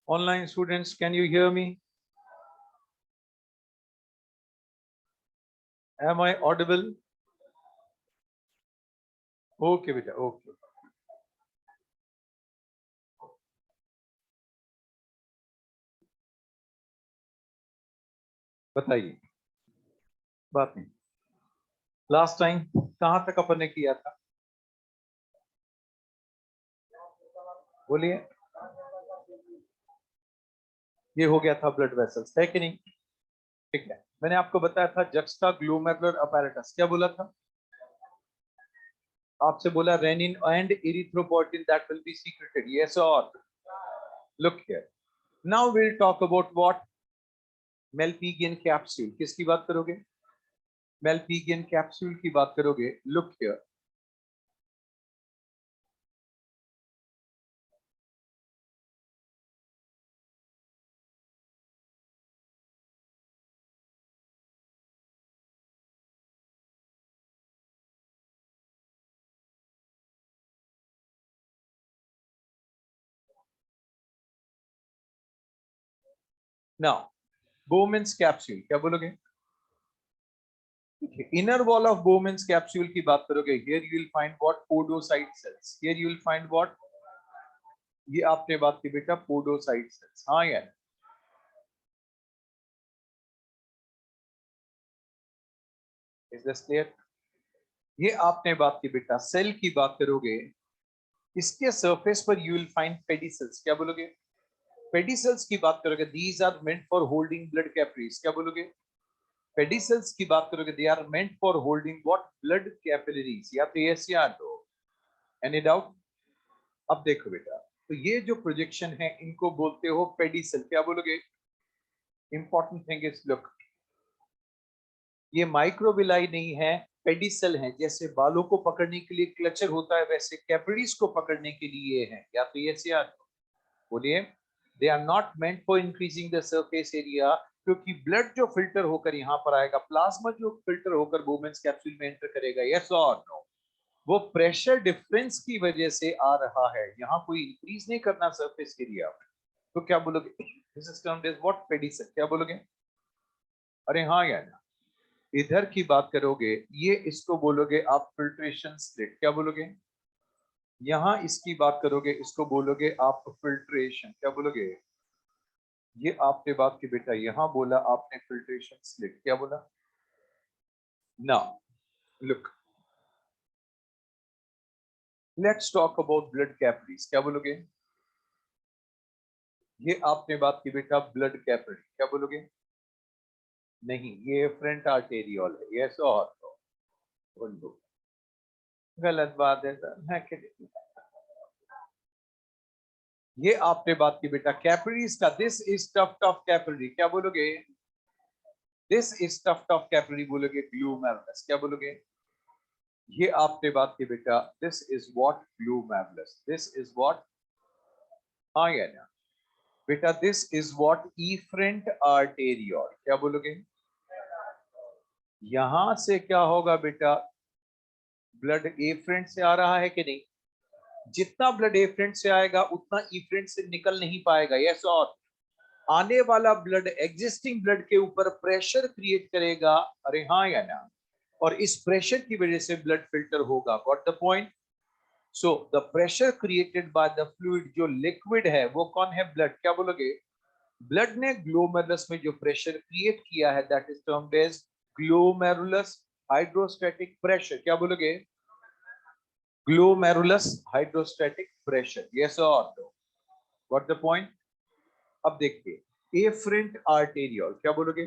Online students, can you hear me? Am I audible? Okay beta, okay. बताइए, बात नहीं। Last time कहां तक अपन ने किया था? बोलिए। ये हो गया था ब्लड वेसल्स, है कि नहीं? ठीक है, मैंने आपको बताया था जक्स्टा ग्लोमेरुलर अपैरेटस, क्या बोला था आपसे? बोला renin and erythropoietin that will be secreted, yes और? Look here, now will talk about what? Malpighian capsule. किसकी बात करोगे? मेल्पिगियन कैप्सूल की बात करोगे। Look here, now Bowman's capsule, क्या बोलोगे? Inner wall of Bowman's capsule की बात करोगे। Here you will find what? Podocyte cells. Here you will find what? ये आपने बात की बेटा, पोडोसाइट सेल्स। हाँ यार, इज दिस क्लियर? ये आपने बात की बेटा, सेल की बात करोगे, इसके सरफेस पर यू विल फाइंड पेडिसल्स। क्या बोलोगे? पेडिसल्स की बात करोगे, these are meant for holding blood capillaries. क्या बोलोगे? पेडिसल्स की बात करोगे, they are meant for holding what? Blood capillaries. या तो यस या नो? Any doubt? अब देखो बेटा, तो ये जो प्रोजेक्शन है इनको बोलते हो पेडिसल। क्या बोलोगे? इंपॉर्टेंट थिंग इज लुक, ये माइक्रोविलाई नहीं है, पेडिसल है। जैसे बालों को पकड़ने के लिए क्लचर होता है, वैसे कैपिलरीज को पकड़ने के लिए है। या तो यस या नो? बोलिए। They are not meant for increasing the surface area, क्योंकि ब्लड जो फिल्टर होकर यहाँ पर आएगा, प्लाज्मा जो फिल्टर होकर वुमेन्स कैप्सूल में एंटर करेगा, यस और नो? वो प्रेशर डिफरेंस की वजह से आ रहा है, यहाँ कोई इंक्रीज नहीं करना सरफेस एरिया। तो क्या बोलोगे? This is termed as what? Pedicel. क्या बोलोगे? अरे हाँ या ना? इधर की बात करोगे, ये इसको बोलोगे आप फिल्ट्रेशन स्लिट। क्या बोलोगे? यहां इसकी बात करोगे, इसको बोलोगे आप फिल्ट्रेशन। क्या बोलोगे? ये आपने बात की बेटा, यहां बोला आपने फिल्ट्रेशन स्लिट। क्या बोला? Now look, let's talk about blood capillaries. क्या बोलोगे? ये आपने बात की बेटा, ब्लड कैपिलरी। क्या बोलोगे? नहीं, ये फ्रंट आर्टेरियोल है। यस और नो? बोलो। गलत बात है सर, मैं ये आपने बात की बेटा कैपिलरीज का, this is tuft of capillary. क्या बोलोगे? This is tuft of capillary बोलोगे, ग्लूमेरुलस। क्या बोलोगे? ये आपने बात की बेटा, this is what? Glomerulus. This is what? हाँ या ना? बेटा this is what? Efferent arteriole. क्या बोलोगे? यहां से क्या होगा बेटा? ब्लड एफरेंट से आ रहा है कि नहीं? जितना ब्लड एफरेंट से आएगा उतना इफरेंट से निकल नहीं पाएगा। यस और? आने वाला ब्लड एग्जिस्टिंग ब्लड के ऊपर प्रेशर क्रिएट करेगा। अरे हाँ या ना? और इस प्रेशर की वजह से ब्लड फिल्टर होगा। Got the point? So the pressure created by the fluid, जो लिक्विड है वो कौन है? ब्लड। क्या बोलोगे? ब्लड ने ग्लोमेरुलस में जो प्रेशर क्रिएट किया है, that is termed as glomerulus hydrostatic pressure. क्या बोलोगे? Glomerulus hydrostatic pressure. यस और नो? Got the point? अब देखिए, एफरेंट आर्टेरियोल। क्या बोलोगे?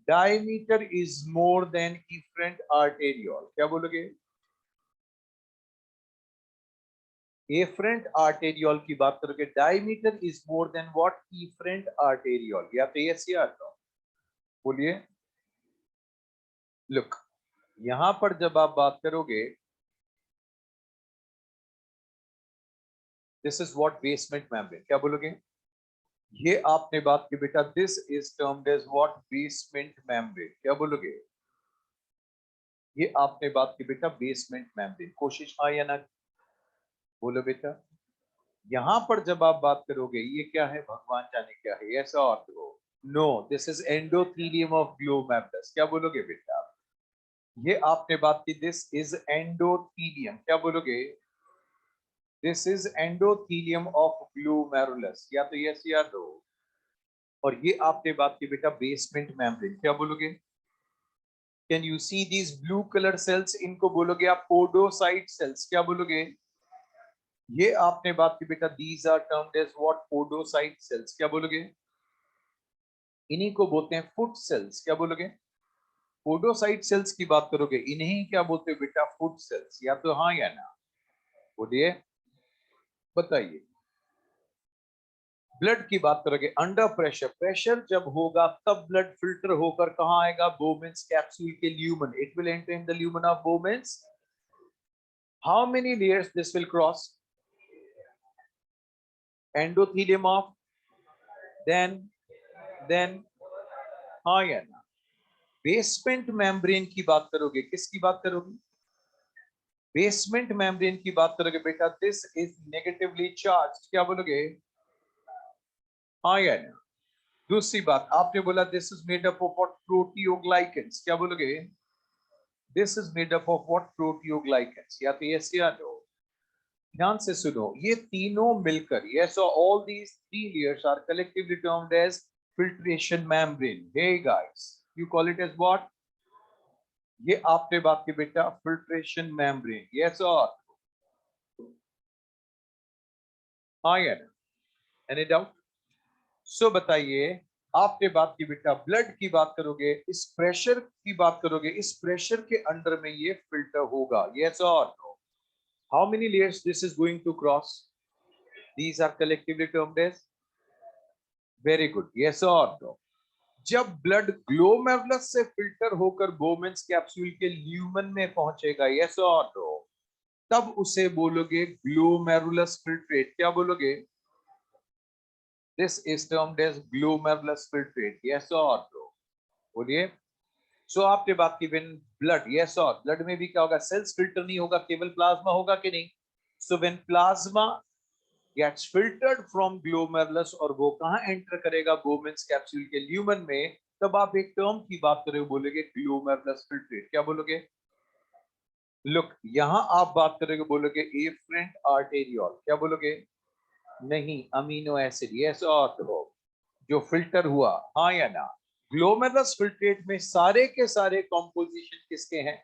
Diameter is more than efferent arteriole. क्या बोलोगे? एफरेंट आर्टेरियोल की बात करोगे, diameter is more than what? Efferent arteriole. या तो यस या नो? बोलिए। लुक, यहां पर जब आप बात करोगे, this is what? Basement membrane. क्या बोलोगे? ये आपने बात की बेटा, this is termed as what? Basement membrane. क्या बोलोगे? ये आपने बात की बेटा, बेसमेंट मेम्ब्रेन। कोशिश हाँ या ना? बोलो बेटा। यहां पर जब आप बात करोगे ये क्या है भगवान जाने क्या है, ऐसा और no, this is endothelium of glomerulus. क्या बोलोगे बेटा? ये आपने बात की, दिस इज एंडोथीलियम, क्या बोलोगे? This is endothelium of glomerulus, या तो यस या नो। और ये आपने बात की बेटा बेसमेंट मेम्ब्रेन, क्या बोलोगे? Can you see these blue colour cells, इनको बोलोगे आप पोडोसाइट सेल्स, क्या बोलोगे? ये आपने बात की बेटा, these are termed as what? Podocyte cells, क्या बोलोगे? इन्हीं को बोलते हैं फुट सेल्स, क्या बोलोगे? पोडोसाइट सेल्स की बात करोगे, इन्हीं क्या बोलते हो बेटा? फुट सेल्स, या तो हाँ या ना, बोलिए, बताइए। ब्लड की बात करोगे, अंडर प्रेशर, प्रेशर जब होगा तब ब्लड फिल्टर होकर कहां आएगा? बोमेन्स कैप्सूल के lumen, it will enter in the lumen of Bowman's. How many layers this will cross? Endothelium of, then हाँ या ना? बेसमेंट मेम्ब्रेन की बात करोगे, किसकी बात करोगे? बेसमेंट मेम्ब्रेन की बात करोगे बेटा, दिस इज नेगेटिवली चार्ज, क्या बोलोगे? हाँ या ना? दूसरी बात आपने बोला, this is made up of what? Proteoglycans, क्या बोलोगे? This is made up of what? Proteoglycans, या तो यस या नो। ध्यान से सुनो, ये तीनों मिलकर, yes, all these three layers are collectively termed as filtration membrane. Hey guys, you call it as what? ये आपने बात की बेटा फिल्ट्रेशन मेम्ब्रेन, यस और हाँ या ना? Any doubt? सो बताइए, आपने बात की बेटा ब्लड की बात करोगे, इस प्रेशर की बात करोगे, इस प्रेशर के अंडर में ये फिल्टर होगा, यस और no? How many layers this is going to cross? These are collectively termed as, very good, yes और नो? जब ब्लड ग्लोमेरुलस से फिल्टर होकर बोमेन्स कैप्सूल के ल्यूमन में पहुंचेगा, यस और नो, तब उसे बोलोगे ग्लोमेरुलस फिल्ट्रेट, क्या बोलोगे? This is termed as glomerulus filtrate, yes और नो, बोलिए। सो आपने बात की व्हेन ब्लड, यस, और ब्लड में भी क्या होगा? सेल्स फिल्टर नहीं होगा, केवल प्लाज्मा होगा कि नहीं? So when plasma gets filtered from glomerulus और वो कहां एंटर करेगा? बोमेन्स कैप्सूल के ल्यूमन में, तब आप एक टर्म की बात करोगे, बोलोगे ग्लोमेरुलस फिल्ट्रेट, क्या बोलोगे? लुक, यहां आप बात करोगे, बोलोगे एफरेंट आर्टेरियोल, क्या बोलोगे? नहीं, अमीनो एसिड, यस और नो, जो फिल्टर हुआ, हाँ या ना? ग्लोमेरुलस फिल्ट्रेट में सारे के सारे कॉम्पोजिशन किसके हैं?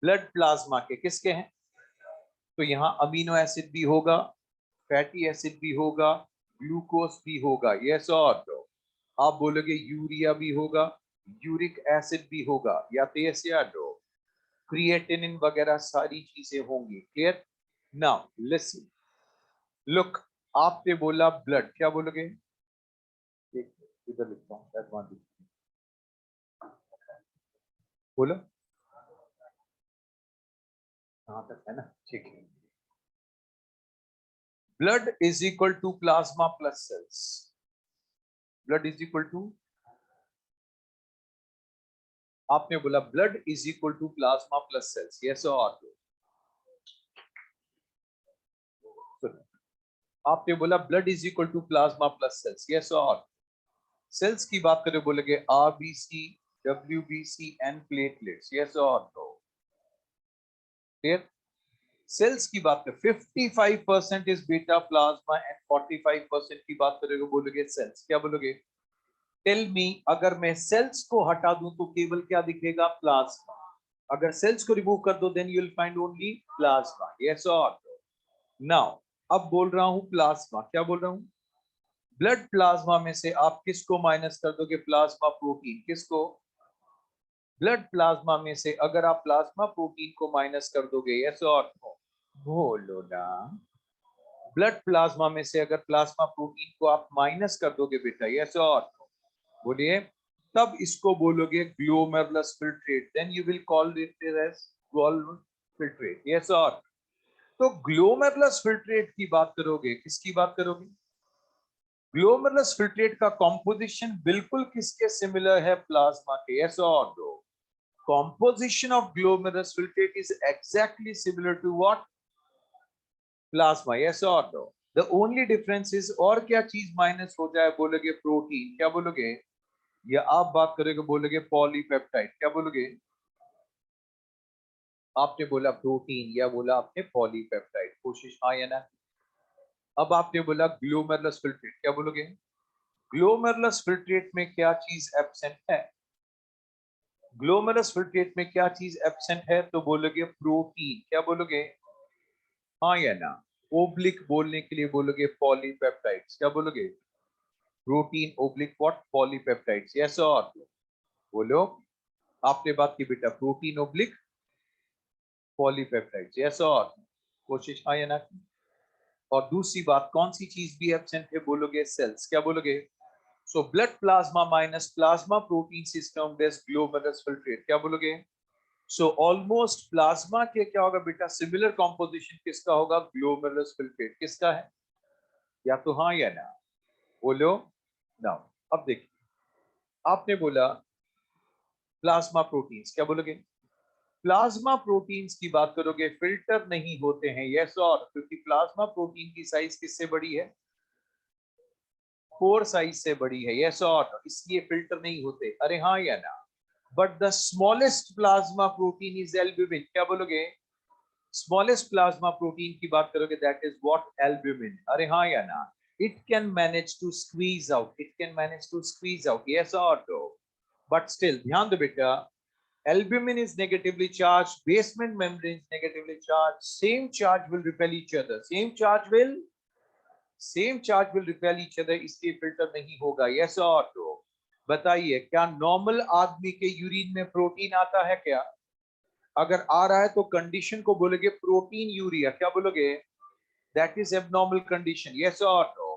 ब्लड प्लाज्मा के, किसके हैं? तो यहाँ अमीनो एसिड भी होगा, फैटी एसिड भी होगा, ग्लूकोज भी होगा, यस और नो? आप बोलोगे यूरिया भी होगा, यूरिक एसिड भी होगा, या तो यस या नो? क्रिएटिनिन वगैरह सारी चीजें होंगी, क्लियर? नाउ लिसन, लुक, आपने बोला ब्लड, क्या बोलोगे? इधर लिखता हूँ, एडवांटेज, बोलो, कहां तक है ना? ठीक है। Blood is equal to plasma plus cells, blood is equal to, आपने बोला blood is equal to plasma plus cells, yes और नो? आपने बोला blood is equal to plasma plus cells, yes और? सेल्स की बात करें, बोलेंगे RBC, WBC and platelets, yes और नो? क्लियर? सेल्स की बात करें, 55% इज बीटा प्लाज्मा एंड 45% की बात करेंगे, बोलोगे सेल्स, क्या बोलोगे? टेल मी, अगर मैं सेल्स को हटा दूं तो केवल क्या दिखेगा? प्लाज्मा। अगर सेल्स को रिमूव कर दो, then you will find only plasma, yes और नो? नाउ अब बोल रहा हूं प्लाज्मा, क्या बोल रहा हूं? ब्लड प्लाज्मा में से आप किसको माइनस कर दोगे? प्लाज्मा प्रोटीन, किसको? ब्लड प्लाज्मा में से अगर आप प्लाज्मा प्रोटीन को माइनस कर दोगे, यस और नो? बोलो ना। ब्लड प्लाज्मा में से अगर प्लाज्मा प्रोटीन को आप माइनस कर दोगे बेटा, यस और नो? बोलिए। तब इसको बोलोगे glomerulus filtrate, then you will call it as glomerulus filtrate, yes और? तो ग्लोमेरुलस फिल्ट्रेट की बात करोगे, किसकी बात करोगे? ग्लोमेरुलस फिल्ट्रेट का कॉम्पोजिशन बिल्कुल किसके सिमिलर है? प्लाज्मा के, यस और no? Composition of glomerulus filtrate is exactly similar to what? Plasma, yes और no? The only difference is, और क्या चीज माइनस हो जाए? बोलोगे प्रोटीन, क्या बोलोगे? या आप बात करोगे बोलोगे पॉलीपेप्टाइड, क्या बोलोगे? आपने बोला प्रोटीन या बोला आपने पॉलीपेप्टाइड, कोशिश हाँ या ना? अब आपने बोला ग्लोमेरुलस फिल्ट्रेट, क्या बोलोगे? ग्लोमेरुलस फिल्ट्रेट में क्या चीज एब्सेंट है? ग्लोमेरुलस फिल्ट्रेट में क्या चीज एब्सेंट है? तो बोलोगे प्रोटीन, क्या बोलोगे? हाँ या ना? ओब्लिक बोलने के लिए बोलोगे पॉलीपेप्टाइड्स, क्या बोलोगे? Protein oblique what? Polypeptides, yes और बोलो? आपने बात की बेटा, प्रोटीन ओब्लिक पॉलीपेप्टाइड्स, यस और कोशिश हाँ या ना? और दूसरी बात, कौन सी चीज भी एब्सेंट है? बोलोगे सेल्स, क्या बोलोगे? So blood plasma minus plasma protein system as glomerulus filtrate, क्या बोलोगे? सो ऑलमोस्ट प्लाज्मा के क्या होगा बेटा? सिमिलर कॉम्पोजिशन किसका होगा? ग्लोमेरुलस फिल्ट्रेट किसका है? या तो हाँ या ना? बोलो ना। अब देखिए, आपने बोला प्लाज्मा प्रोटीन्स, क्या बोलोगे? प्लाज्मा प्रोटीन्स की बात करोगे, फिल्टर नहीं होते हैं, यस और? क्योंकि प्लाज्मा प्रोटीन की साइज किससे बड़ी है? 4 साइज से बड़ी है, यस और? इसलिए फिल्टर नहीं होते, अरे हाँ या ना? But the smallest plasma protein is albumin, क्या बोलोगे? स्मॉलेस्ट प्लाज्मा प्रोटीन की बात करोगे, दैट इज व्हाट? एल्ब्यूमिन, अरे हाँ या ना? It can manage to squeeze out, it can manage to squeeze out, yes और नो? बट स्टिल ध्यान दो बेटा, albumin is negatively charged, basement membrane is negatively charged, same charge will repel each other, इसलिए filter नहीं होगा, yes और no? बताइए, क्या नॉर्मल आदमी के यूरिन में प्रोटीन आता है क्या? अगर आ रहा है तो कंडीशन को बोलोगे प्रोटीन यूरिया, क्या बोलोगे? That is abnormal condition, yes और नो?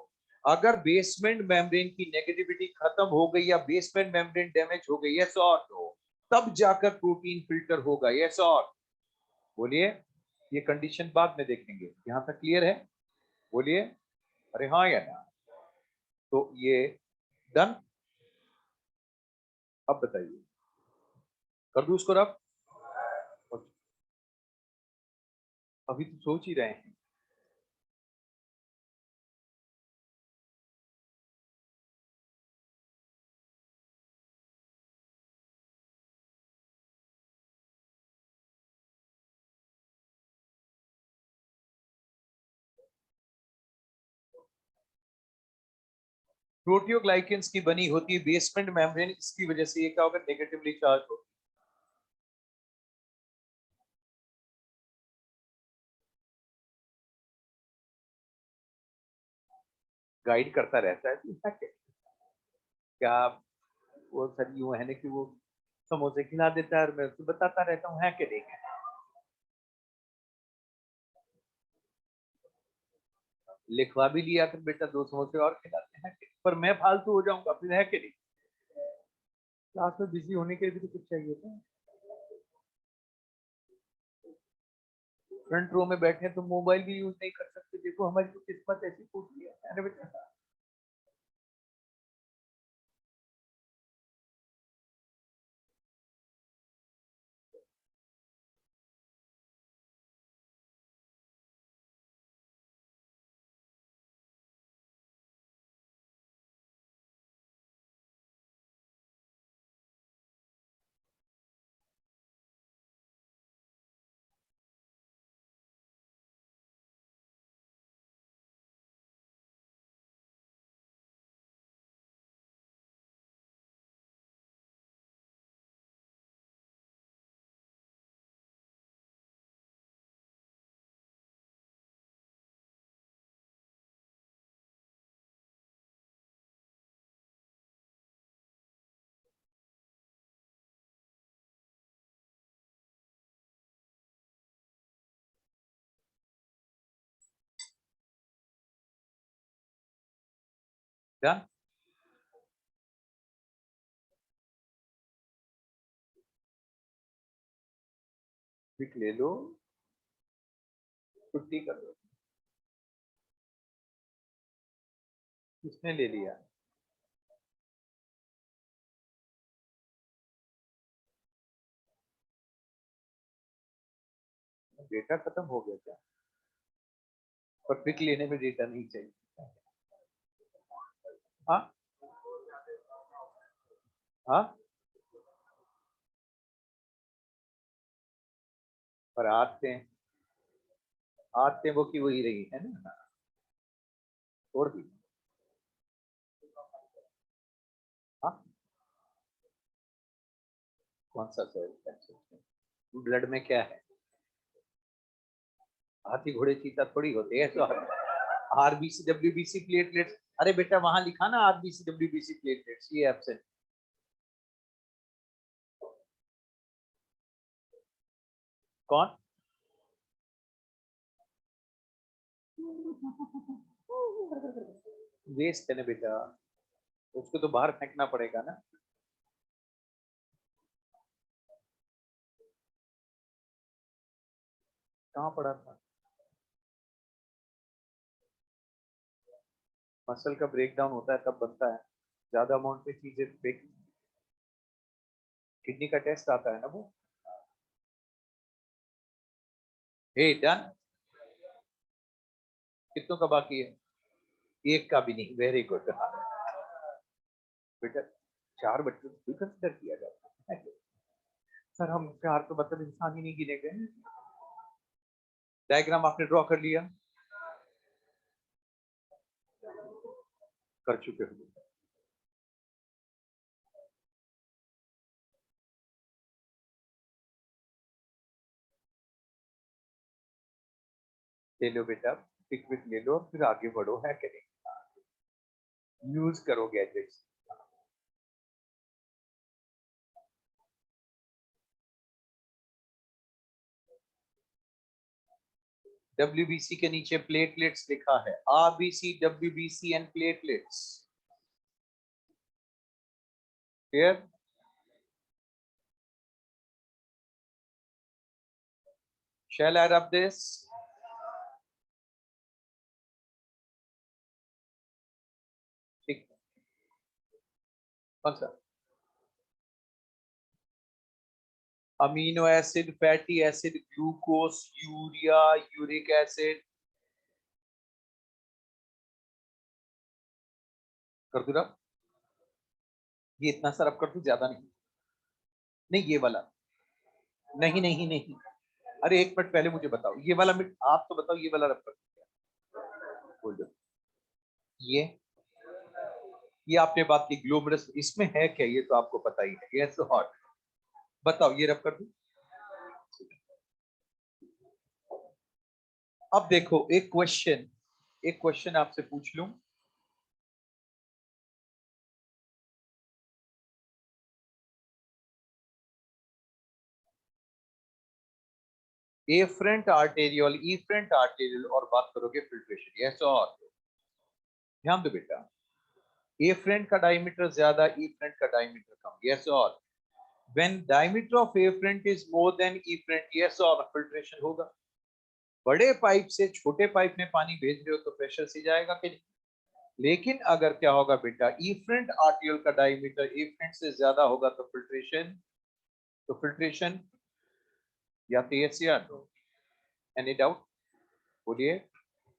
अगर बेसमेंट मेम्ब्रेन की नेगेटिविटी खत्म हो गई या बेसमेंट मेम्ब्रेन डैमेज हो गई, यस और नो? तब जाकर प्रोटीन फिल्टर होगा, यस और? बोलिए, ये कंडीशन बाद में देखेंगे, यहां तक क्लियर है? बोलिए अरे हाँ या ना? तो ये डन। अब बताइए, कर दूं उसको रब? अभी तो सोच ही रहे हैं। प्रोटियोग्लाइकेंस की बनी होती है बेसमेंट मेम्ब्रेन, इसकी वजह से ये क्या होगा? नेगेटिवली चार्ज होगा। गाइड करता रहता है तो क्या? वो सर यूं है ना कि वो समोसे खिला देता है और मैं उसको बताता रहता हूँ, है कि नहीं है? लिखवा भी लिया कर बेटा, 2 समोसे और खिलाते हैं, पर मैं फालतू हो जाऊंगा फिर, है कि नहीं? क्लास में बिजी होने के लिए भी तो कुछ चाहिए था। फ्रंट रो में बैठे तो मोबाइल भी यूज नहीं कर सकते, देखो हमारी तो किस्मत ऐसी फूटी है, अरे बेटा। डन। पिक ले लो, छुट्टी कर लो। किसने ले लिया? डेटा खत्म हो गया क्या? पर पिक लेने में डेटा नहीं चाहिए। हाँ हाँ, पर आते वो की वही रही है ना, छोड़ दी। हाँ, कौन सा सेल? ब्लड में क्या है? हाथी घोड़े चीता थोड़ी होते हैं। तो आरबीसी डब्ल्यूबीसी प्लेटलेट्स, अरे बेटा वहां लिखा ना आरबीसी डब्ल्यूबीसी प्लेटलेट्स, ये एब्सेंट। कौन? वेस्ट है ना बेटा, उसको तो बाहर फेंकना पड़ेगा ना। कहाँ पड़ा था? मसल का ब्रेकडाउन होता है तब बनता है, ज्यादा अमाउंट में चीजें ब्रेक। किडनी का टेस्ट आता है ना वो। हे डन। कितनों का बाकी है? एक का भी नहीं, वेरी गुड बेटा। 4 बच्चों को कंसिडर किया जाता है सर, हम 4 तो मतलब इंसान ही नहीं गिने गए। डायग्राम आपने ड्रॉ कर लिया? कर चुके हो? ले लो बेटा, पिक विक ले लो, फिर आगे बढ़ो, है कि नहीं? यूज करो गैजेट्स। डब्ल्यूबीसी के नीचे प्लेटलेट्स लिखा है, RBC WBC and platelets. Clear? Shall add up this? ठीक। कौन सा? Amino acid, fatty acid, glucose, urea, uric acid. कर दूं रब? ये इतना सा रब कर दूं, ज्यादा नहीं? नहीं ये वाला, नहीं नहीं नहीं। अरे एक मिनट पहले मुझे बताओ, ये वाला मिनट आप तो बताओ, ये वाला रब कर दूं? बोल दो। ये आपने बात की ग्लोमरस, इसमें है क्या ये तो आपको पता ही है, ये तो हॉट। बताओ ये रब कर दूं? अब देखो एक क्वेश्चन आपसे पूछ लूं। एफरेंट आर्टेरियल, इफरेंट आर्टेरियल, और बात करोगे फिल्ट्रेशन, यस और? ध्यान दो बेटा, एफरेंट का डायमीटर ज्यादा, इफरेंट का डायमीटर कम, यस और? When diameter of afferent is more than efferent, yes और, फिल्ट्रेशन होगा। बड़े पाइप से छोटे पाइप में पानी भेज रहे हो तो प्रेशर से जाएगा कि नहीं? लेकिन अगर क्या होगा बेटा, इफरेंट आर्टियल का डायमीटर इफरेंट से ज्यादा होगा तो फिल्ट्रेशन, या तो यस या नो? Any doubt? बोलिए।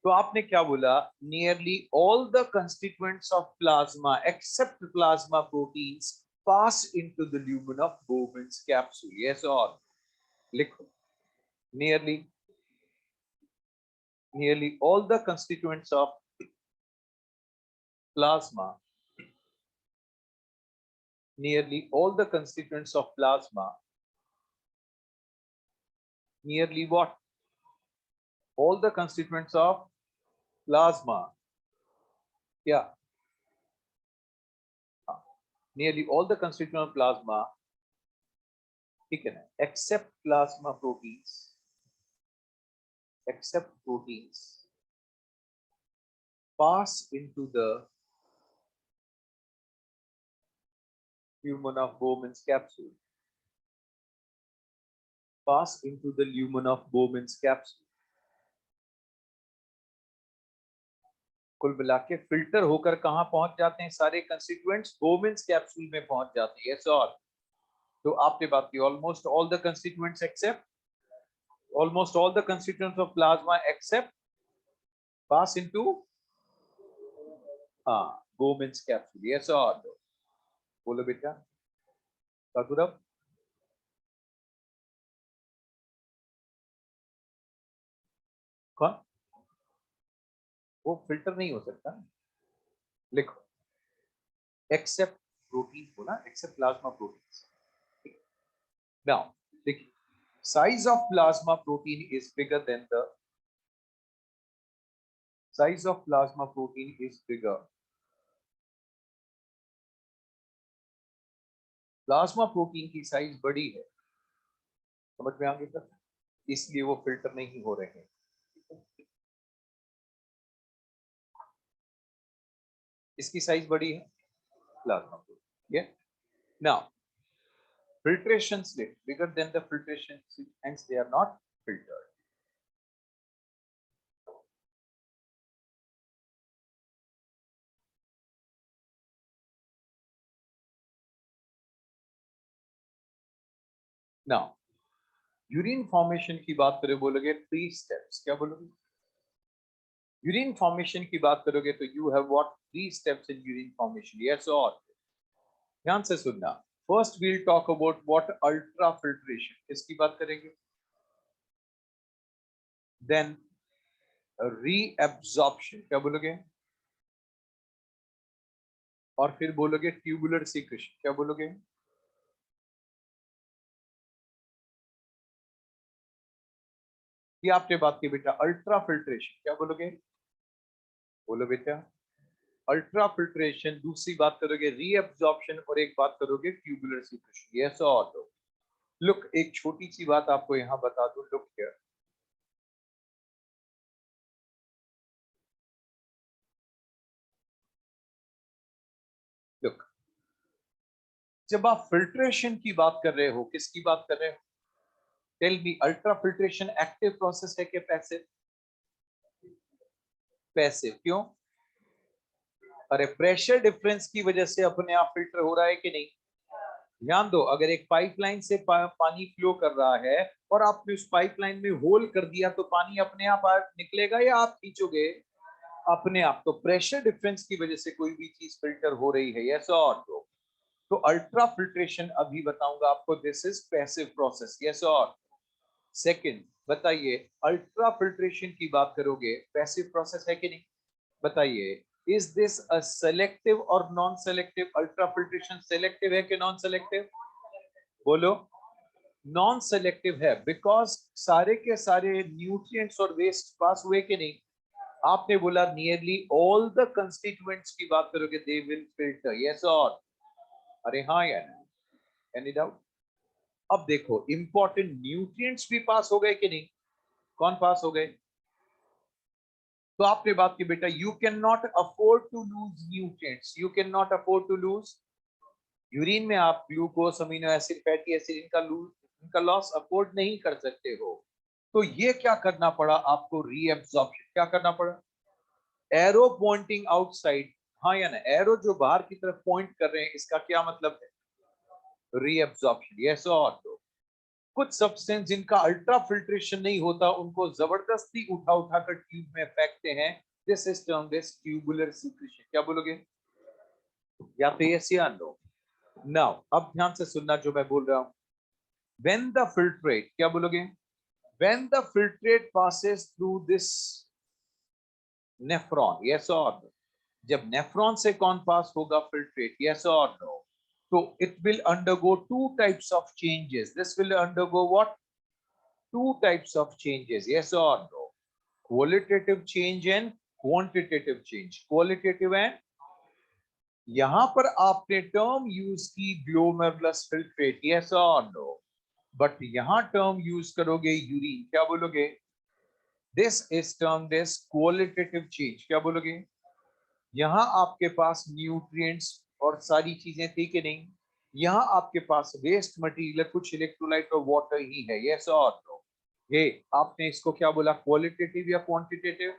तो आपने क्या बोला? Nearly all the constituents of plasma except plasma proteins pass into the lumen of Bowman's capsule, yes और? लिखो, nearly all the constituents of plasma, nearly all the constituents of plasma, nearly what? All the constituents of plasma, yeah, nearly all the constituents of plasma, ठीक है ना, except proteins pass into the lumen of Bowman's capsule, pass into the lumen of Bowman's capsule. कुल मिला के filter होकर कहां पहुंच जाते हैं सारे कंस्टिट्यूएंट्स? बोवेन्स कैप्सूल में पहुंच जाते हैं, यस और? तो आपने बात की almost all the constituents except, almost all the constituents of plasma except pass into Bowman's capsule, yes or no? बोलो बेटा, काकुरब, कौन? वो फिल्टर नहीं हो सकता। लिखो, एक्सेप्ट प्रोटीन को ना, एक्सेप्ट प्लाज्मा प्रोटीन। नाउ देखिए, size of plasma protein is bigger than the size of plasma protein is bigger. Plasma protein की साइज बड़ी है, समझ में आ गया सर? इसलिए वो फिल्टर नहीं हो रहे हैं। इसकी साइज बड़ी है, प्लाज्मा प्रोटीन। ये now filtration slit bigger than the filtration slit, hence they are not filtered. Now urine formation की बात करें, बोलोगे 3 स्टेप्स, क्या बोलोगे? यूरिन फॉर्मेशन की बात करोगे तो you have what 3 steps in urine formation, yes और? ध्यान से सुनना। First we'll talk about what ultra filtration, इसकी बात करेंगे। देन रीएब्जॉर्प्शन, क्या बोलोगे? और फिर बोलोगे ट्यूबुलर सीक्रेशन, क्या बोलोगे? ये आपने बात की बेटा, अल्ट्रा फिल्ट्रेशन, क्या बोलोगे? बोलो बेटा, अल्ट्रा फिल्ट्रेशन। दूसरी बात करोगे रीअब्जॉर्प्शन, और एक बात करोगे ट्यूबुलर सीक्रेशन, यस और नो? लुक, एक छोटी सी बात आपको यहां बता दूं, लुक हियर। लुक, जब आप फिल्ट्रेशन की बात कर रहे हो, किसकी बात कर रहे हो? Tell me, ultra filtration active process है कि पैसिव? पैसिव। क्यों? अरे प्रेशर डिफरेंस की वजह से अपने आप फिल्टर हो रहा है कि नहीं? ध्यान दो, अगर एक पाइपलाइन से पानी फ्लो कर रहा है और आपने उस पाइपलाइन में होल कर दिया, तो पानी अपने आप निकलेगा या आप खींचोगे? अपने आप। तो प्रेशर डिफरेंस की वजह से कोई भी चीज फिल्टर हो रही है, यस और नो? तो अल्ट्रा फिल्ट्रेशन अभी बताऊंगा आपको, this is passive process, yes और? सेकंड बताइए, अल्ट्रा फिल्ट्रेशन की बात करोगे, पैसिव प्रोसेस है कि नहीं? बताइए, इज दिस अ सेलेक्टिव और non selective? Ultra filtration selective है कि नॉन सेलेक्टिव? बोलो। नॉन सेलेक्टिव है, बिकॉज सारे के सारे न्यूट्रिएंट्स और वेस्ट पास हुए कि नहीं? आपने बोला नियरली ऑल द कंस्टिट्यूएंट्स की बात करोगे, दे विल फिल्टर, यस और? अरे हाँ या एनी डाउट? अब देखो, इंपॉर्टेंट न्यूट्रिएंट्स भी पास हो गए कि नहीं? कौन पास हो गए? तो आपने बात की बेटा, you can not afford to lose nutrients, you can not afford to lose. Urine में आप glucose, amino acid, fatty acid, इनका लॉस अफोर्ड नहीं कर सकते हो। तो ये क्या करना पड़ा आपको? रीएब्जॉर्प्शन। क्या करना पड़ा? एरो पॉइंटिंग आउटसाइड, हाँ या ना? एरो जो बाहर की तरफ पॉइंट कर रहे हैं, इसका क्या मतलब है? रीएब्जॉर्प्शन, यस और नो? कुछ सब्सटेंस जिनका अल्ट्रा फिल्ट्रेशन नहीं होता, उनको जबरदस्ती उठा उठा कर ट्यूब में फेंकते हैं, this is termed as tubular secretion, क्या बोलोगे? या तो यस या नो? नाउ अब ध्यान से सुनना जो मैं बोल रहा हूं। व्हेन द फिल्ट्रेट, क्या बोलोगे? When the filtrate passes through this nephron, yes और नो? जब नेफ्रॉन से कौन पास होगा? फिल्ट्रेट, यस और नो? तो it will undergo two types of changes, this will undergo what? two types of changes, yes or no? Qualitative change and quantitative change, qualitative and, यहां पर आपने टर्म यूज की glomerulus filtrate, yes और no? But यहां term use करोगे urine, क्या बोलोगे? This is termed as qualitative change, क्या बोलोगे? यहां आपके पास न्यूट्रिएंट्स और सारी चीजें थी कि नहीं? यहां आपके पास वेस्ट मटेरियल, कुछ इलेक्ट्रोलाइट और वाटर ही है, यस और नो? ये आपने इसको क्या बोला, क्वालिटेटिव या क्वांटिटेटिव?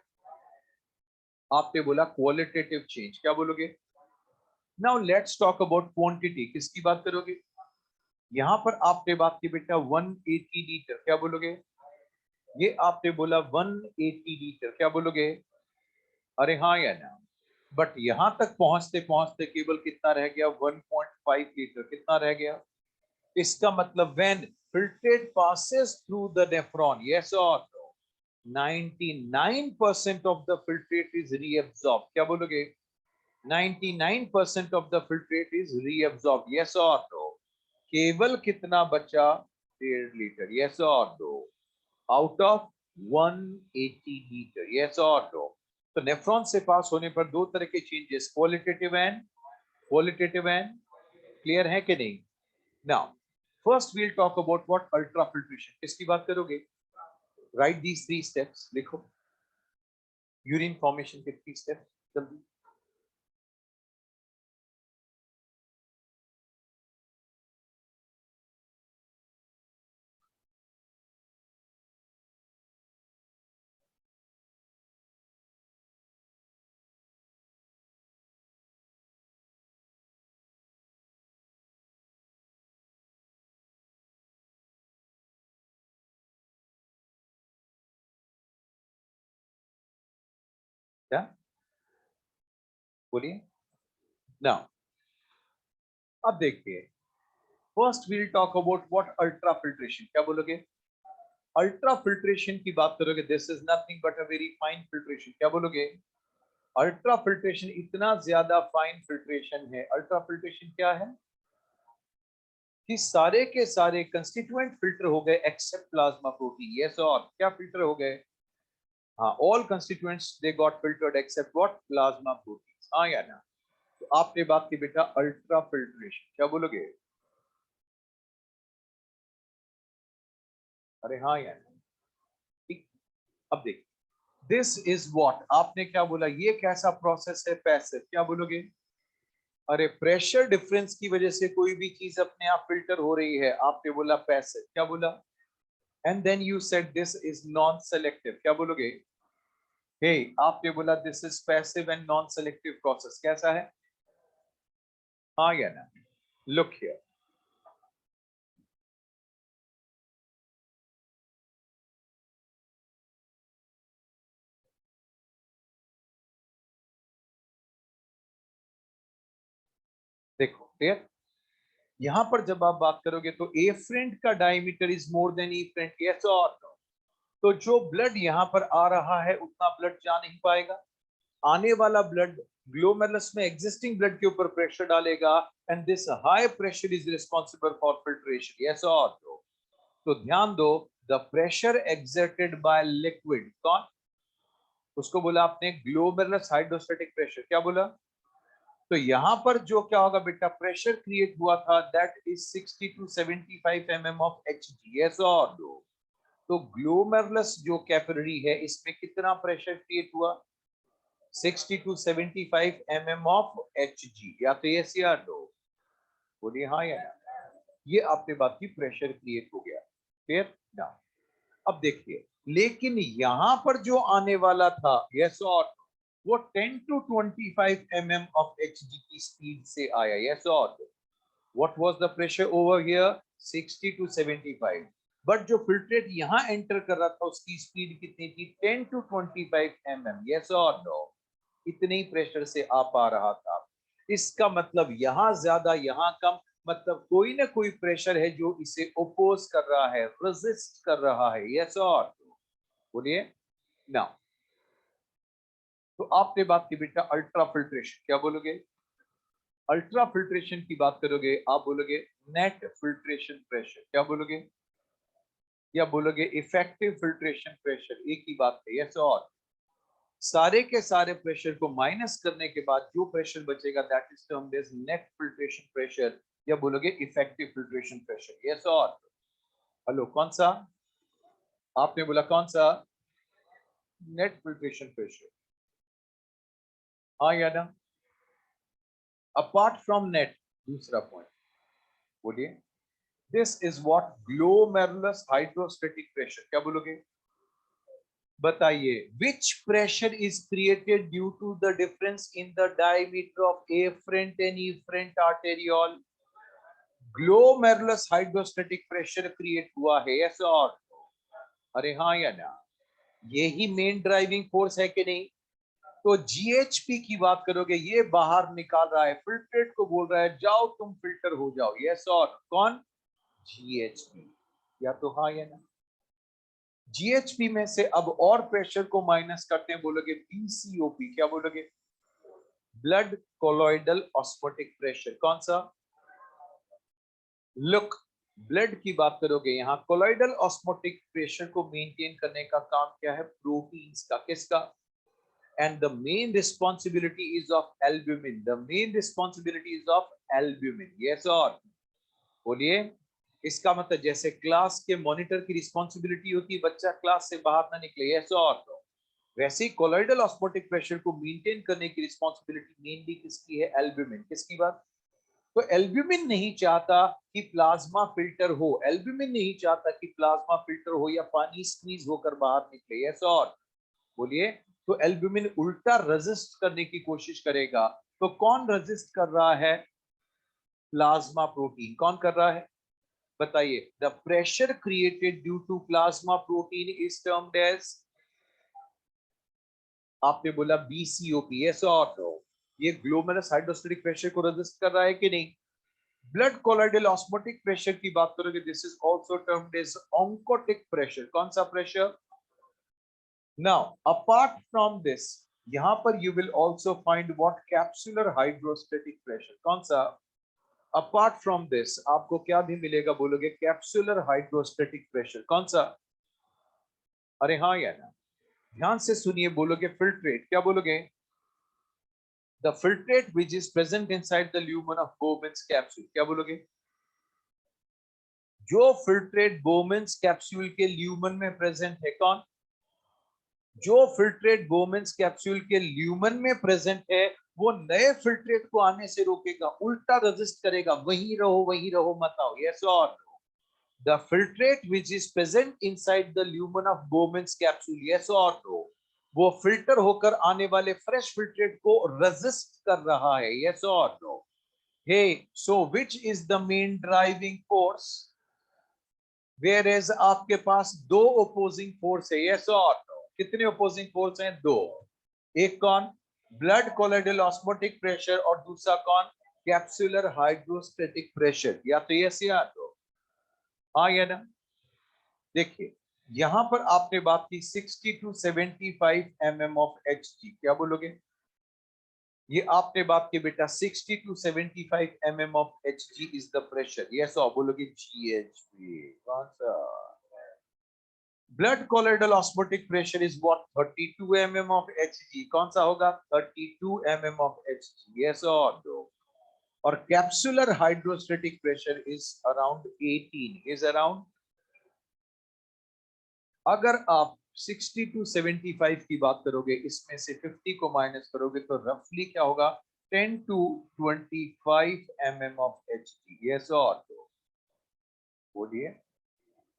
आपने बोला क्वालिटेटिव चेंज, क्या बोलोगे? Now let's talk about quantity, किसकी बात करोगे? यहां पर आपने बात की बेटा 180 लीटर, क्या बोलोगे? ये आपने बोला 180 लीटर, क्या बोलोगे? अरे हाँ या ना, बट यहां तक पहुंचते पहुंचते केवल कितना रह गया, 1.5 लीटर कितना रह गया। इसका मतलब when filtrate passes through the nephron, yes or no, 99% of the filtrate is reabsorbed, क्या बोलोगे, 99% of the filtrate is reabsorbed, yes or no, केवल कितना बचा, 1.5 litre, yes or no, out of 180 litre, yes or no। तो nephron से पास होने पर दो तरह के चेंजेस, क्वालिटेटिव एंड क्लियर है कि नहीं। Now first we'll talk about what ultra filtration, किसकी बात करोगे, राइट दीज 3 स्टेप्स, लिखो यूरिन फॉर्मेशन के 3 स्टेप्स जल्दी। क्या बोलिए। नाउ अब देखिए, first we'll talk about what ultra filtration, क्या बोलोगे, अल्ट्रा फिल्ट्रेशन की बात करोगे, this is nothing but a very fine filtration, क्या बोलोगे, अल्ट्रा फिल्ट्रेशन इतना ज्यादा फाइन फिल्ट्रेशन है। अल्ट्रा फिल्ट्रेशन क्या है कि सारे के सारे कंस्टिट्यूएंट फिल्टर हो गए एक्सेप्ट प्लाज्मा प्रोटीन, यस और क्या फिल्टर हो गए, हाँ, all constituents they got filtered except what, plasma protein, हाँ या ना। तो आपने बात की बेटा अल्ट्रा फिल्ट्रेशन, क्या बोलोगे, अरे हाँ या ना, ठीक। अब देखिए, दिस इज व्हाट, आपने क्या बोला, ये कैसा प्रोसेस है, पैसिव, क्या बोलोगे, अरे प्रेशर डिफरेंस की वजह से कोई भी चीज अपने आप फिल्टर हो रही है, आपने बोला पैसिव, क्या बोला, and then you said this is non selective, क्या बोलोगे, हे आपने बोला this is passive and non selective process, कैसा है, हाँ या ना। लुक हियर, देखो क्लियर, यहां पर जब आप बात करोगे तो ए फ्रेंड का diameter is more then E friend, yes और नो, तो जो ब्लड यहां पर आ रहा है उतना ब्लड जा नहीं पाएगा, आने वाला ब्लड ग्लोमेरुलस में एग्जिस्टिंग ब्लड के ऊपर प्रेशर डालेगा, and this high pressure is responsible for filtration, yes और नो। तो ध्यान दो, the pressure exerted by liquid, कौन, उसको बोला आपने ग्लोमेरुलस हाइड्रोस्टेटिक प्रेशर, क्या बोला, तो यहां पर जो क्या होगा बेटा, प्रेशर क्रिएट हुआ था that is 60 to 75 mm of Hg, yes और नो। तो ग्लोमेरुलस जो कैपिलरी है इसमें कितना प्रेशर क्रिएट हुआ, 60 टू 75 mm ऑफ Hg, या तो यस या नो, बोलिए हाँ या ना। ये आपने बात की, प्रेशर क्रिएट हो गया, फिर ना। अब देखिए, लेकिन यहां पर जो आने वाला था, यस और no, वो 10 टू 25 mm ऑफ Hg की स्पीड से आया, यस और no। What was the pressure over here? 60 to 75। But जो फिल्ट्रेट यहां एंटर कर रहा था उसकी स्पीड कितनी थी, 10 to 25 mm, yes or no। इतने ही प्रेशर से आ पा रहा था। इसका मतलब यहां ज्यादा यहां कम, मतलब कोई ना कोई प्रेशर है जो इसे ओपोज कर रहा है, रेजिस्ट कर रहा है, yes or no। बोलिए ना। तो आपने बात की बेटा अल्ट्रा फिल्ट्रेशन, क्या बोलोगे, अल्ट्रा फिल्ट्रेशन की बात करोगे आप बोलोगे नेट फिल्ट्रेशन प्रेशर, क्या बोलोगे, या बोलोगे इफेक्टिव फिल्ट्रेशन प्रेशर, एक ही बात है, यस और सारे के सारे प्रेशर को माइनस करने के बाद जो प्रेशर बचेगा that is termed as net filtration pressure, या बोलोगे इफेक्टिव फिल्ट्रेशन प्रेशर, यस और हेलो, कौन सा, आपने बोला कौन सा, नेट फिल्ट्रेशन प्रेशर, हाँ या ना। अपार्ट फ्रॉम नेट, दूसरा पॉइंट बोलिए, this is what glomerulus hydrostatic pressure, क्या बोलोगे, बताइए, which pressure is created due to the difference in the diameter of afferent and efferent arteriole, glomerulus hydrostatic pressure create हुआ है, yes और no? अरे हाँ या ना, यही मेन ड्राइविंग फोर्स है कि नहीं, तो जीएचपी की बात करोगे, ये बाहर निकाल रहा है, फिल्ट्रेट को बोल रहा है जाओ तुम फिल्टर हो जाओ। यस और कौन? जीएचपी। या तो हाँ या ना। जीएचपी में से अब और प्रेशर को माइनस करते हैं, बोलोगे बीसीओपी। क्या बोलोगे? Blood colloidal osmotic pressure. कौन सा? लुक, ब्लड की बात करोगे, यहाँ कोलॉइडल ऑस्मोटिक प्रेशर को मेंटेन करने का काम क्या है? प्रोटीन्स का। किसका? And the main responsibility is of albumin. The main responsibility is of albumin. Yes और बोलिए। इसका मतलब जैसे क्लास के मॉनिटर की रिस्पॉन्सिबिलिटी होती है बच्चा क्लास से बाहर ना निकले, यस और वैसे ही कोलॉइडल ऑस्मोटिक प्रेशर को मेंटेन करने की रिस्पॉन्सिबिलिटी मेनली किसकी है? एल्ब्यूमिन। किसकी बात? तो एल्ब्यूमिन नहीं चाहता कि प्लाज्मा फिल्टर हो, एल्ब्यूमिन नहीं चाहता कि प्लाज्मा फिल्टर हो या पानी स्क्वीज होकर बाहर निकले। यस और बोलिए। तो एल्ब्यूमिन उल्टा रेजिस्ट करने की कोशिश करेगा। तो कौन रेजिस्ट कर रहा है? Plasma protein. कौन कर रहा है? बताइए। The pressure created due to plasma protein is termed as, आपने बोला बीसीओपी। यस और नो। ये ग्लोमेरुलस हाइड्रोस्टेटिक प्रेशर को रेजिस्ट कर रहा है कि नहीं? ब्लड कोलॉइडल ऑस्मोटिक प्रेशर की बात करोगे, this is also termed as oncotic pressure. कौन सा pressure? Now apart from this, यहां पर you will also find what? Capsular hydrostatic pressure. कौन सा? अपार्ट फ्रॉम दिस आपको क्या भी मिलेगा? बोलोगे कैप्सुलर हाइड्रोस्टेटिक प्रेशर। कौन सा? अरे हाँ या ना? ध्यान से सुनिए, बोलोगे फिल्ट्रेट। क्या बोलोगे? The filtrate which is present inside the lumen of Bowman's capsule. क्या बोलोगे? जो फिल्ट्रेट बोमेन्स कैप्सूल के ल्यूमन में प्रेजेंट है। कौन? जो फिल्ट्रेट बोमेन्स कैप्सूल के ल्यूमन में प्रेजेंट है वो नए फिल्ट्रेट को आने से रोकेगा, उल्टा रेजिस्ट करेगा, वहीं रहो मत आओ। यस और the filtrate which is present inside the lumen of Bowman's capsule, yes और नो, वो फिल्टर होकर आने वाले फ्रेश फिल्ट्रेट को रेजिस्ट कर रहा है। यस और no. Hey so which is the main driving force? Where is आपके पास दो ओपोजिंग फोर्स है। यस और नो। कितने ओपोजिंग फोर्स हैं? दो। एक कौन? ब्लड कोलॉइडल ऑस्मोटिक प्रेशर और दूसरा कौन? Capsular hydrostatic pressure. या तो यस या तो हाँ या ना। देखिए यहां पर आपने बात की 60 टू 75 mm ऑफ Hg। क्या बोलोगे? ये आपने बात की बेटा 60 to 75 mm of Hg is the pressure. Yes और बोलोगे GHP। कौन सा? Blood colloidal osmotic pressure is what? 32 mm of Hg। कौन सा होगा? 32 mm ऑफ Hg। यस और नो। और capsular hydrostatic pressure is around 18, is around, अगर आप 60 टू 75 की बात करोगे, इसमें से 50 को माइनस करोगे तो रफली क्या होगा? 10 to 25 mm of Hg। Yes और तो बोलिए।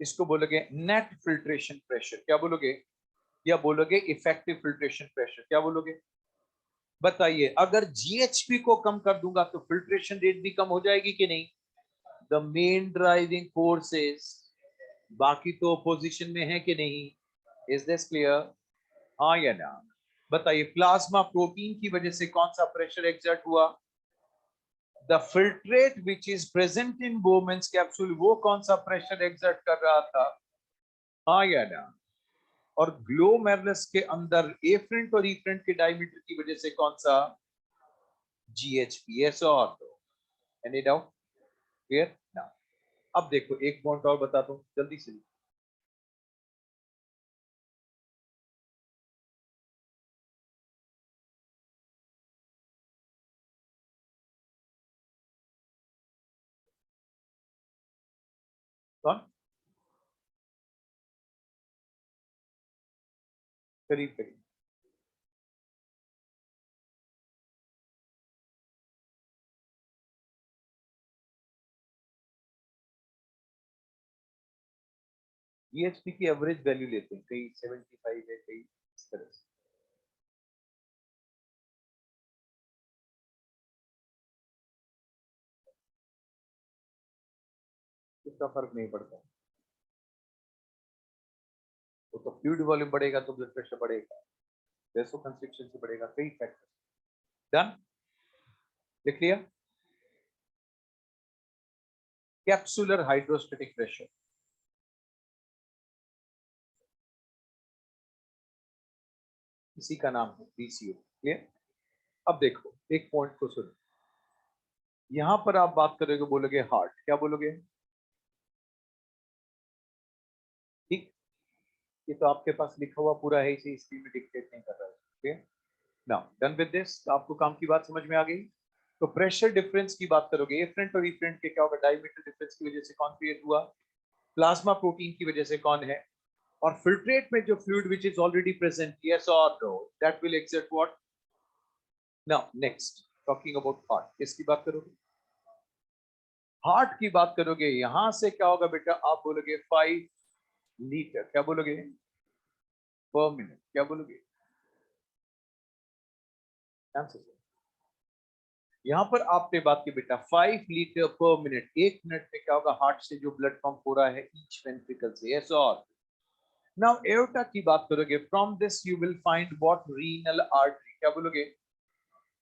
इसको बोलोगे नेट फिल्ट्रेशन प्रेशर। क्या बोलोगे? या बोलोगे इफेक्टिव फिल्ट्रेशन प्रेशर। क्या बोलोगे? बताइए। अगर जीएचपी को कम कर दूंगा तो फिल्ट्रेशन रेट भी कम हो जाएगी कि नहीं? द मेन ड्राइविंग फोर्सेस, बाकी तो पोजीशन में है कि नहीं? Is this clear? हाँ या ना? बताइए। प्लाज्मा प्रोटीन की वजह से कौन सा प्रेशर एक्सर्ट हुआ? The filtrate which is present in Bowman's capsule, वो कौन सा प्रेशर एक्सर्ट कर रहा था? हाँ या ना? और ग्लोमेरुलस के अंदर एफ्रंट और इफ्रंट के डायमीटर की वजह से कौन सा? जीएचपी। यस और तो एनी डाउट? क्लियर ना? अब देखो एक पॉइंट और बताता हूँ जल्दी से। कौन? करीब करीब। जीएचपी की एवरेज वैल्यू लेते हैं, कहीं 75 है, कहीं इस तरह से। इसका फर्क नहीं पड़ता। वो तो फ्लूइड वॉल्यूम बढ़ेगा तो ब्लड प्रेशर बढ़ेगा। वैसो कंस्ट्रिक्शन से बढ़ेगा, कई फैक्टर। डन, लिख लिया। कैप्सुलर हाइड्रोस्टेटिक प्रेशर, इसी का नाम है बीसीओ। क्लियर? अब देखो एक पॉइंट को सुनो, यहां पर आप बात करोगे, बोलोगे हार्ट, क्या बोलोगे? ठीक, ये तो आपके पास लिखा हुआ पूरा है, इसे स्क्रीन में डिक्टेट नहीं कर रहा है। Okay, now done with this, आपको काम की बात समझ में आ गई। तो प्रेशर डिफरेंस की बात करोगे, एफरेंट और इफरेंट के क्या होगा? डायमीटर डिफरेंस की वजह से कौन क्रिएट हुआ? प्लाज्मा प्रोटीन की वजह से कौन है? और फिल्ट्रेट में जो fluid which is already present, yes और no, that will exert what? Now next talking about heart, किसकी बात करोगे? हार्ट की बात करोगे, यहां से क्या होगा बेटा? आप बोलोगे 5 लीटर, क्या बोलोगे? पर मिनट, क्या बोलोगे? आंसर यहां पर आपने बात की बेटा 5 लीटर पर मिनट, एक मिनट में क्या होगा? हार्ट से जो ब्लड पंप हो रहा है ईच वेंट्रिकल से, यस और नाउ एओर्टा की बात करोगे, from this you will find what? Renal artery, क्या बोलोगे?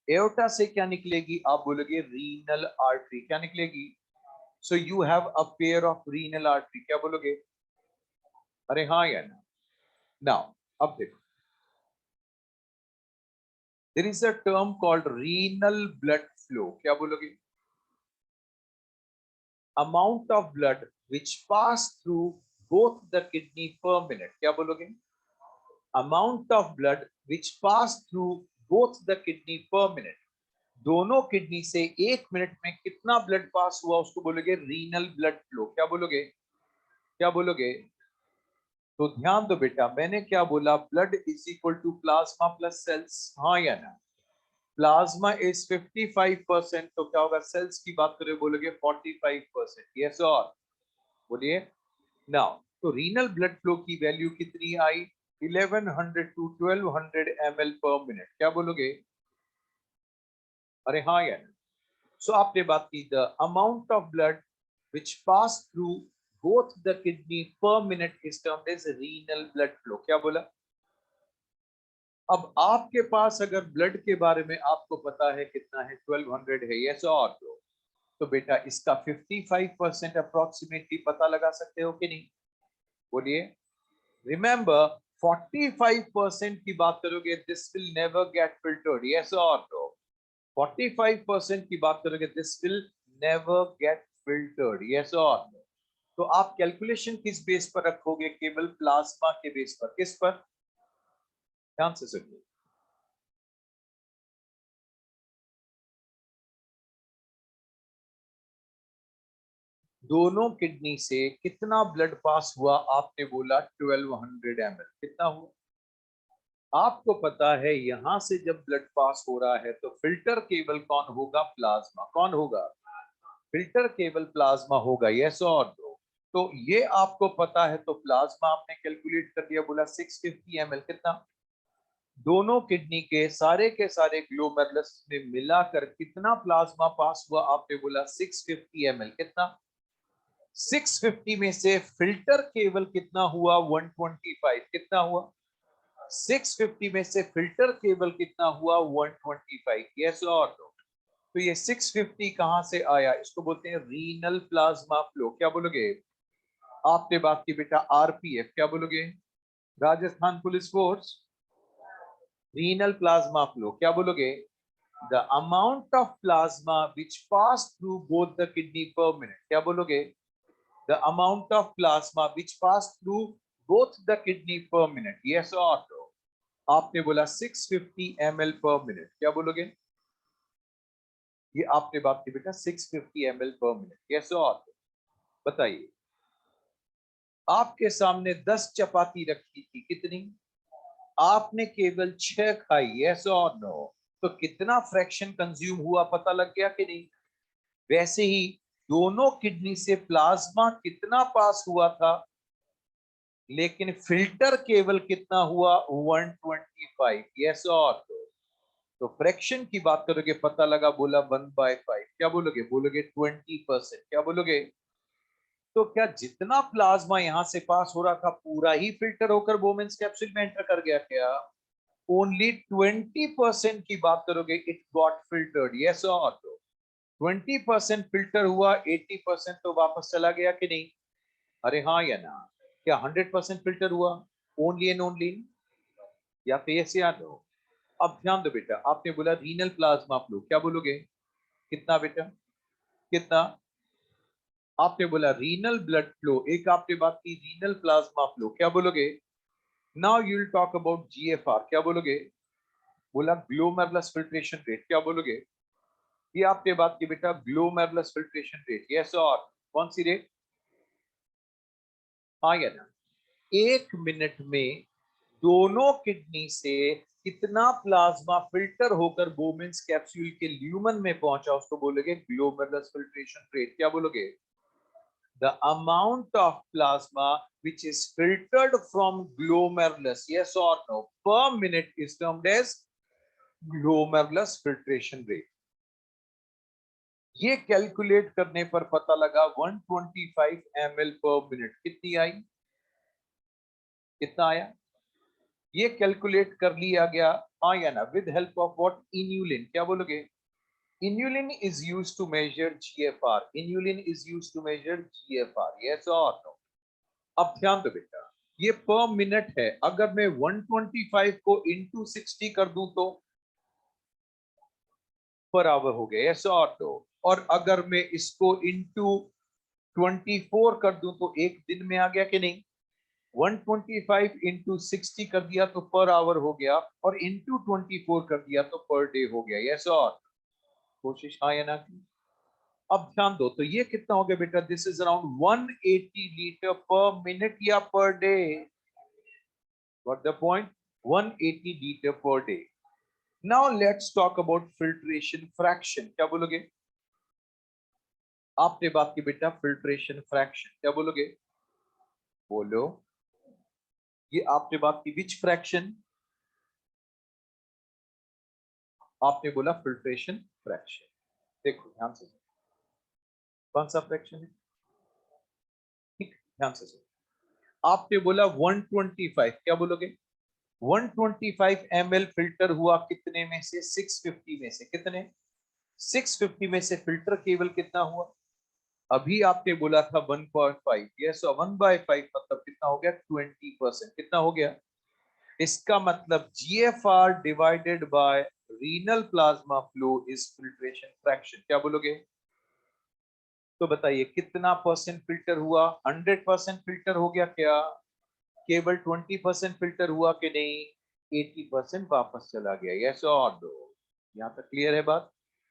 एओर्टा से क्या निकलेगी? आप बोलोगे रीनल आर्टरी, क्या निकलेगी? So you have a pair of renal artery, क्या बोलोगे? अरे हाँ या ना? नाउ अब देखो, there is a term called renal blood flow, क्या बोलोगे? Amount of blood which pass through both the kidney per minute, क्या बोलोगे? amount of blood which pass through both the kidney per minute, दोनों kidney से एक minute में कितना blood pass हुआ उसको बोलोगे रीनल ब्लड फ्लो, क्या बोलोगे? क्या बोलोगे? तो ध्यान दो बेटा, मैंने क्या बोला? Blood is equal to plasma plus cells, हाँ या ना? प्लाज्मा इज 55%, तो क्या होगा? सेल्स की बात करें, बोलोगे 45%, यस और बोलिए। नाउ तो रीनल ब्लड फ्लो की वैल्यू कितनी आई? 1100 टू 1200 ml पर मिनट, क्या बोलोगे? अरे हाँ यार, सो आपने बात की the amount of blood which pass through both the kidney per minute is termed as renal blood flow, क्या बोला? अब आपके पास अगर ब्लड के बारे में आपको पता है कितना है, 1200 है, यस और तो बेटा इसका 55% अप्रोक्सीमेटली पता लगा सकते हो कि नहीं? बोलिए। रिमेंबर 45% की बात करोगे, this will never get filtered, yes और नो? 45% की बात करोगे, this will never get filtered, yes और नो? तो आप कैलकुलेशन किस बेस पर रखोगे? केवल प्लाज्मा के बेस पर, किस पर? ध्यान से सुनिए, दोनों किडनी से कितना ब्लड पास हुआ? आपने बोला 1200 ml, कितना हुआ? आपको पता है यहां से जब ब्लड पास हो रहा है तो फिल्टर केवल कौन होगा? प्लाज्मा, कौन होगा? फिल्टर केवल प्लाज्मा होगा, यस और नो? तो ये आपको पता है, तो प्लाज्मा आपने कैलकुलेट कर दिया, बोला 650 ml, कितना? दोनों किडनी के सारे ग्लोमेरुलस में मिलाकर कितना प्लाज्मा पास हुआ? आपने बोला 650 ml, कितना? 650 में से फिल्टर केवल कितना हुआ? 125, कितना हुआ? 650 में से फिल्टर केबल कितना हुआ? 125, यस और नो? तो ये 650 कहां से आया? इसको बोलते हैं रीनल प्लाज्मा फ्लो, क्या बोलोगे? आपने बात की बेटा आरपीएफ, क्या बोलोगे? Rajasthan police force, renal plasma flow, क्या बोलोगे? The amount of plasma which pass through both the kidney per minute, क्या बोलोगे? The amount of plasma which pass through both the kidney per minute, yes और no? आपने बोला 650 ml per minute, क्या बोलोगे? ये आपने बात की बेटा 650 ml पर मिनट, यस और बताइए। आपके सामने 10 चपाती रखी थी, कितनी? आपने केवल 6 खाई, यस और नो? तो कितना फ्रैक्शन कंज्यूम हुआ? पता लग गया कि नहीं? वैसे ही दोनों किडनी से प्लाज्मा कितना पास हुआ था, लेकिन फिल्टर केवल कितना हुआ? 125, यस और तो फ्रैक्शन की बात करोगे, पता लगा, बोला 1/5, क्या बोलोगे? बोलोगे 20%, क्या बोलोगे? तो क्या जितना प्लाज्मा यहां से पास हो रहा था पूरा ही फिल्टर होकर वोमेन्स कैप्सूल में एंटर कर गया क्या? ओनली 20% की बात करोगे इट गॉट फिल्टर्ड, यस और नो? 20% फिल्टर हुआ, 80% तो वापस चला गया कि नहीं? अरे हाँ या ना? क्या 100% फिल्टर हुआ ओनली एंड ओनली, या फिर यस या नो? अब ध्यान दो बेटा, आपने बोला रीनल प्लाज्मा फ्लो, क्या बोलोगे? कितना बेटा, कितना? आपने बोला रीनल ब्लड फ्लो, एक आपने बात की रीनल प्लाज्मा फ्लो, क्या बोलोगे? Now you will talk about GFR, क्या बोलोगे? बोला ग्लोमेरुलस फिल्ट्रेशन रेट, क्या बोलोगे? ये आपने बात की बेटा ग्लोमेरुलस फिल्ट्रेशन रेट, यस और? कौन सी रेट? हाँ या ना? 1 मिनट में दोनों किडनी से कितना प्लाज्मा फिल्टर होकर बोमेन्स कैप्सूल के ल्यूमन में पहुंचा, उसको बोलोगे ग्लोमेरुलस फिल्ट्रेशन रेट, क्या बोलोगे? The amount of plasma which is filtered from glomerulus, yes or no, per minute is termed as glomerulus filtration rate. ये कैलकुलेट करने पर पता लगा 125 ml पर मिनट, कितनी आई? कितना आया? ये कैलकुलेट कर लिया गया, हाँ या ना? With help of what? Inulin, क्या बोलोगे? Inulin is used to measure GFR. Inulin is used to measure GFR. Yes or no? अब ध्यान दो बेटा, ये पर मिनट है, अगर मैं 125 को इंटू 60 कर दूं तो पर आवर हो गया, यस और नो? और अगर मैं इसको इंटू 24 कर दूं तो एक दिन में आ गया कि नहीं? 125 इंटू 60 कर दिया तो पर आवर हो गया, और इंटू 24 कर दिया तो पर डे हो गया, यस और? कोशिश हाँ या ना की? अब ध्यान दो, तो ये कितना हो गया बेटा? This is around 180 litre per minute या per day. Got the point? 180 liter per day. Now let's talk about filtration fraction. क्या बोलोगे? आपने बात की बेटा filtration fraction, क्या बोलोगे? बोलो। ये आपने बात की which fraction? आपने बोला filtration fraction। देखो ध्यान से, कौन सा फ्रैक्शन है? ठीक, ध्यान से। आपने बोला 125, क्या बोलोगे? 125 ml फिल्टर हुआ कितने में से? 650 में से। कितने? 650 में से फिल्टर केवल कितना हुआ? अभी आपने बोला था 1.5, यस, 1/5 मतलब कितना हो गया? 20%। कितना हो गया? इसका मतलब GFR divided by renal plasma flow is filtration fraction, क्या बोलोगे? तो बताइए कितना परसेंट फिल्टर हुआ? 100% फिल्टर हो गया क्या? केवल 20% फिल्टर हुआ कि नहीं? 80% वापस चला गया, यस और नो? यहाँ तक क्लियर है बात?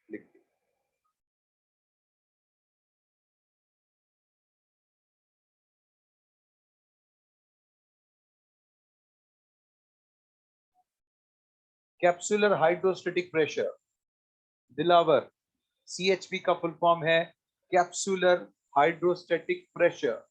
लिख दो। Capsular hydrostatic pressure, Dilawar, CHP का फुल फॉर्म है capsular hydrostatic pressure.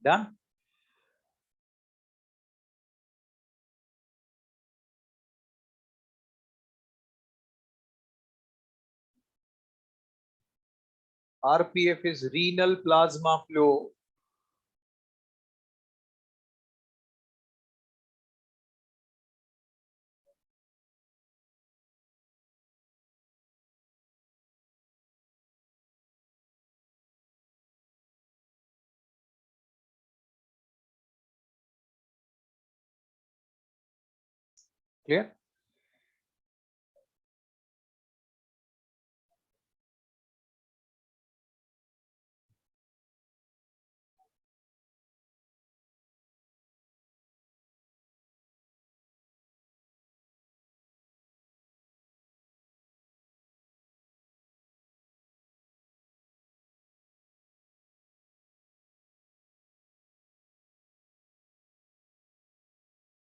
Done? RPF is renal plasma flow. Clear?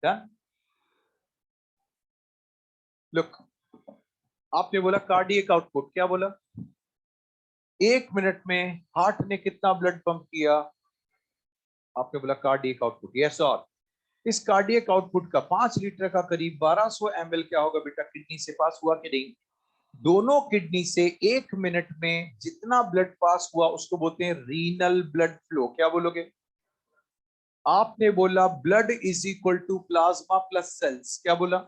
Done. Look, आपने बोला कार्डियक आउटपुट, क्या बोला? 1 मिनट में हार्ट ने कितना ब्लड पंप किया? आपने बोला कार्डियक आउटपुट, यस। और इस कार्डियक आउटपुट का 5 लीटर का करीब 1200 ml क्या होगा बेटा? किडनी से पास हुआ कि नहीं? दोनों किडनी से 1 मिनट में जितना ब्लड पास हुआ उसको बोलते हैं रीनल ब्लड फ्लो। क्या बोलोगे? आपने बोला blood is equal to plasma plus cells, क्या बोला?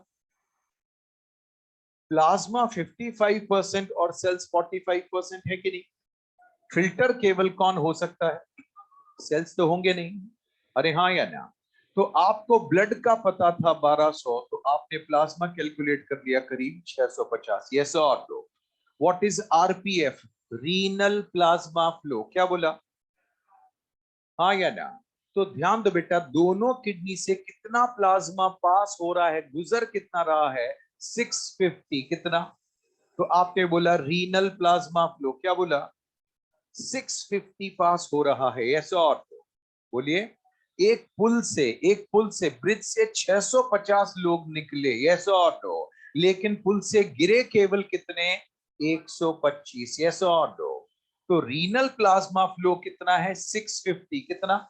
प्लाज्मा 55% और सेल्स 45% है कि नहीं? फिल्टर केवल कौन हो सकता है? सेल्स तो होंगे नहीं। अरे हाँ या ना? तो आपको ब्लड का पता था 1200, तो आपने प्लाज्मा कैलकुलेट कर लिया करीब 650। यस और no? What is RPF? Renal plasma flow, क्या बोला? हाँ या ना? तो ध्यान दो बेटा, दोनों किडनी से कितना प्लाज्मा पास हो रहा है, गुजर कितना रहा है? 650। कितना? तो आपने बोला रीनल प्लाज्मा फ्लो, क्या बोला? 650 पास हो रहा है। यस और नो? बोलिए। एक पुल से ब्रिज से 650 लोग निकले। यस और नो? लेकिन पुल से गिरे केवल कितने? 125। यस और नो? तो रीनल प्लाज्मा फ्लो कितना है? 650। कितना?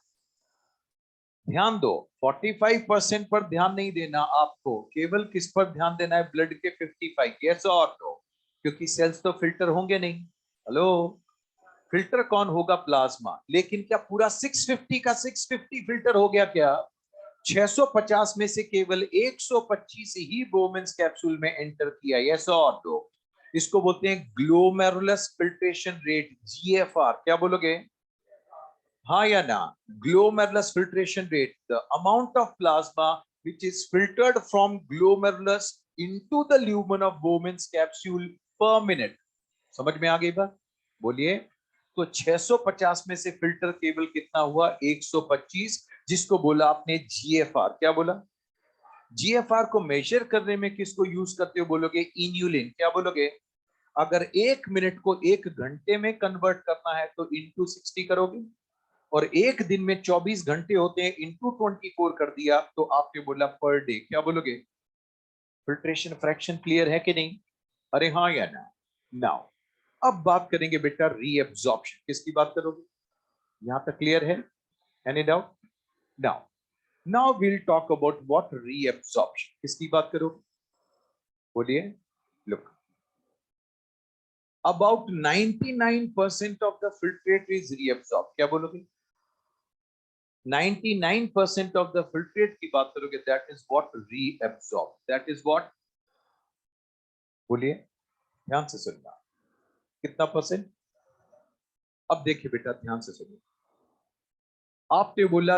ध्यान दो, 45% पर ध्यान नहीं देना आपको, केवल किस पर ध्यान देना है? ब्लड के 55। यस और नो? क्योंकि सेल्स तो फिल्टर होंगे नहीं। हेलो, फिल्टर कौन होगा? प्लाज्मा। लेकिन क्या पूरा 650 का 650 फिल्टर हो गया क्या? 650 में से केवल 125 ही बोमेंस कैप्सूल में एंटर किया। यस और नो? इसको बोलते हैं ग्लोमेरुलस फिल्ट्रेशन रेट, जीएफआर। क्या बोलोगे? हाँ या ना? Glomerulus filtration rate, the amount of plasma which is filtered from glomerulus into the lumen of Bowman's capsule per minute। समझ में आ गई बात? बोलिए। तो 650 में से फिल्टर केवल कितना हुआ? 125, जिसको बोला आपने जीएफआर। क्या बोला? जीएफआर को मेजर करने में किसको यूज करते हो? बोलोगे इन्यूलिन। क्या बोलोगे? अगर 1 मिनट को 1 घंटे में कन्वर्ट करना है तो इंटू 60 करोगे, और एक दिन में 24 घंटे होते हैं, इंटू 24 कर दिया, तो आपने बोला पर डे। क्या बोलोगे? फिल्ट्रेशन फ्रैक्शन क्लियर है कि नहीं? अरे हाँ या ना? नाउ अब बात करेंगे बेटा रीअब्जॉर्प्शन। किसकी बात करोगे? यहां तक क्लियर है? Any doubt? Now now will talk about what reabsorption. किसकी बात करोगे? बोलिए। Look, about 99% of the filtrate is reabsorbed। क्या बोलोगे? 99% of the filtrate की बात करोगे, that is what reabsorb, that is what? बोलिए, ध्यान से सुनना। कितना परसेंट? अब देखिए बेटा, ध्यान से सुनिए। आपने बोला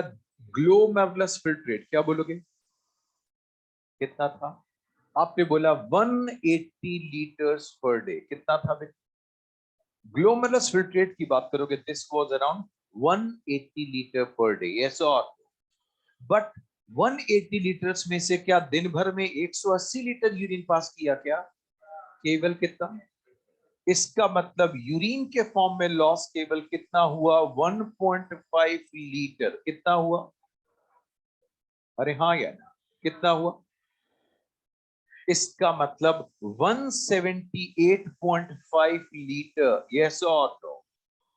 ग्लोमेरुलस फिल्ट्रेट, क्या बोलोगे? कितना था? आपने बोला 180 लीटर्स पर डे। कितना था बेटा? ग्लोमेरुलस फिल्ट्रेट की बात करोगे, this was around 180 litre per day. Yes और? बट 180 लीटर्स में से क्या दिन भर में 180 लीटर यूरिन पास किया क्या? केवल कितना? इसका मतलब यूरिन के फॉर्म में लॉस केवल कितना हुआ? 1.5 लीटर। कितना हुआ? अरे हाँ या ना? कितना हुआ? इसका मतलब 178.5 लीटर। यस और नो?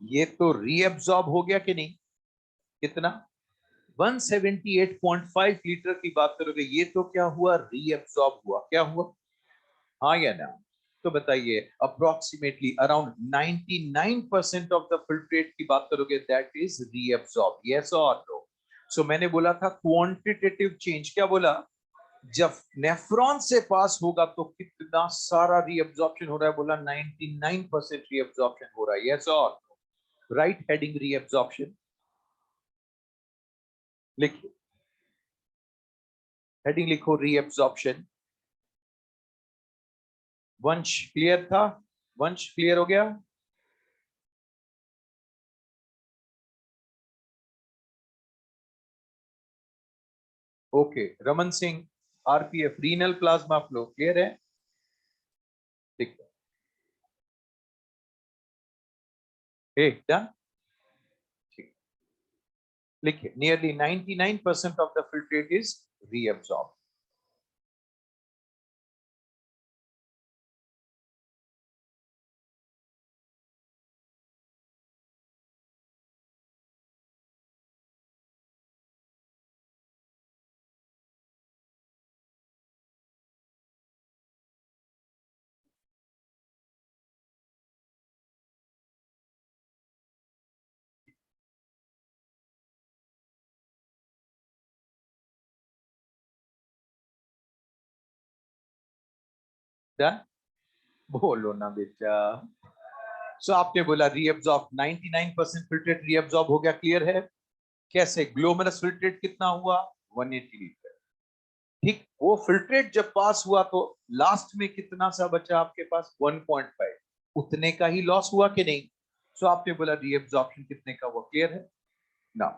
ये तो रीअब्सॉर्ब हो गया कि नहीं? कितना? 178.5 लीटर की बात करोगे, ये तो क्या हुआ? रीअब्सॉर्ब हुआ। क्या हुआ? हाँ या ना? तो बताइए, approximately around 99% of the filtrate की बात करोगे, दैट इज रीअब्सॉर्ब। यस और नो? सो मैंने बोला था क्वांटिटेटिव चेंज। क्या बोला? जब नेफ्रॉन से पास होगा तो कितना सारा रीअब्सॉर्प्शन हो रहा है? बोला 99% रीअब्सॉर्प्शन हो रहा है। यस और राइट हेडिंग रीअब्सॉर्प्शन लिखिए। हेडिंग लिखो रीअब्सॉर्प्शन। वंश क्लियर था? वंश क्लियर हो गया? Okay, Raman Singh, RPF renal plasma flow clear है? ठीक है, डन। ठीक, लिखिए। Nearly 99% of the filtrate is reabsorb. Done, बोलो ना बेटा। सो आपने बोला रीअब्सॉर्ब 99% फिल्ट्रेट रीअब्सॉर्ब हो गया, क्लियर है। कैसे? ग्लोमेरुलस फिल्ट्रेट कितना हुआ? 180 लीटर। ठीक, वो फिल्ट्रेट जब पास हुआ तो लास्ट में कितना सा बचा आपके पास? 1.5। उतने का ही लॉस हुआ कि नहीं? सो आपने बोला रीअब्सॉर्प्शन कितने का हुआ, क्लियर है ना।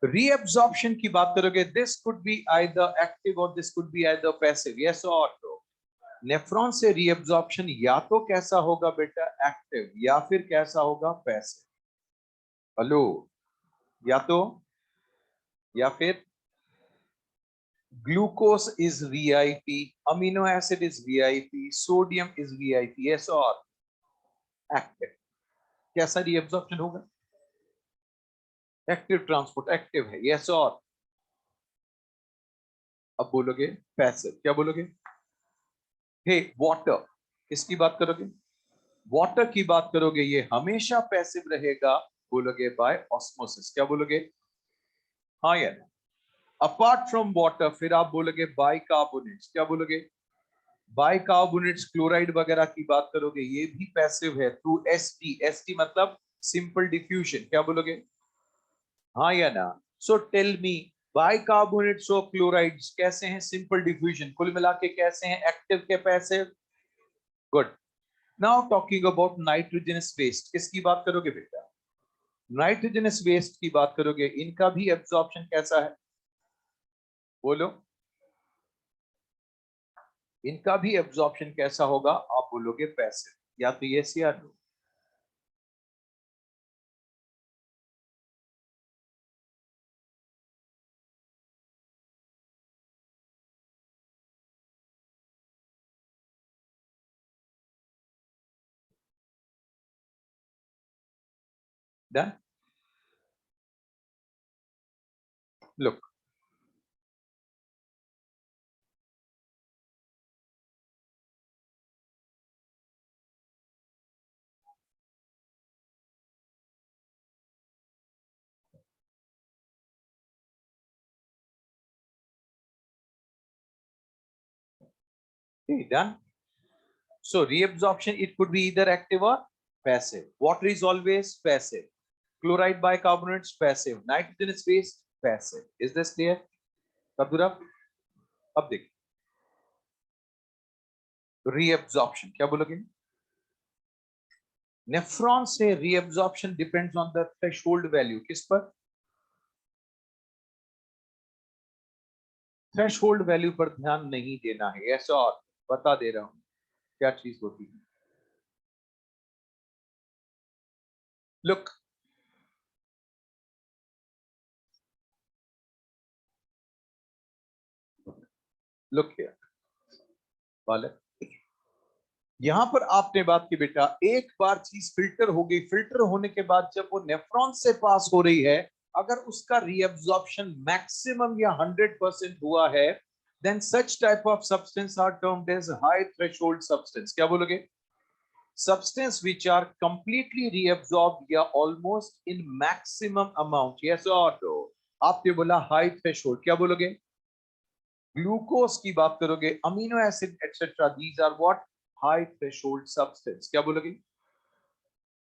रीअब्सॉर्प्शन की बात करोगे, this could be either active और this could be either passive, yes और नो। नेफ्रॉन से रीअब्सॉर्प्शन या तो कैसा होगा बेटा? एक्टिव, या फिर कैसा होगा? पैसिव। हेलो, या तो, या फिर glucose is VIP, amino acid is VIP, sodium is VIP, yes और एक्टिव। कैसा रीअब्सॉर्प्शन होगा? एक्टिव ट्रांसपोर्ट, एक्टिव है, यस और। अब बोलोगे पैसिव, क्या बोलोगे? हे वाटर, किसकी बात करोगे? वाटर की बात करोगे, ये हमेशा पैसिव रहेगा, बोलोगे बाय ऑस्मोसिस, क्या बोलोगे? हाँ या ना। अपार्ट फ्रॉम वाटर फिर आप बोलोगे बाइकार्बोनेट्स, क्या बोलोगे? बाइकार्बोनेट्स, क्लोराइड वगैरह की बात करोगे, ये भी पैसिव है थ्रू एसटी। एसटी मतलब सिंपल डिफ्यूजन, क्या बोलोगे? हाँ या ना। सो टेल मी, बाइकार्बोनेट्स और क्लोराइड्स कैसे हैं? Simple diffusion. कुल मिला के कैसे हैं? एक्टिव के passive? Good. Now talking about nitrogenous waste, किसकी बात करोगे बेटा? नाइट्रोजनस वेस्ट की बात करोगे, इनका भी एब्जॉर्प्शन कैसा है? बोलो, इनका भी एब्जॉर्प्शन कैसा होगा? आप बोलोगे पैसिव, या तो यस या no. Done. Look, done. So reabsorption, it could be either active or passive. Water is always passive. Chloride bicarbonates passive. Nitrogenous waste passive. Is this clear? कबूरा, अब देख, reabsorption क्या बोलोगे? नेफ्रॉन से reabsorption depends on the threshold value, किस पर? Threshold value पर ध्यान नहीं देना है, ऐसा और बता दे रहा हूं क्या चीज होती है। लुक, लुक हियर बालक, यहां पर आपने बात की बेटा, एक बार चीज फिल्टर हो गई, फिल्टर होने के बाद जब वो नेफ्रॉन से पास हो रही है, अगर उसका रीअब्जॉर्प्शन मैक्सिमम या 100% हुआ है, then such type of substance are termed as high threshold substance, क्या बोलोगे? Substance which are completely reabsorb या almost in maximum amount, yes और नो। आपने बोला हाई थ्रेशोल्ड, क्या बोलोगे? ग्लूकोज की बात करोगे, amino acid etcetera, these are what? High threshold substance, क्या बोलोगे?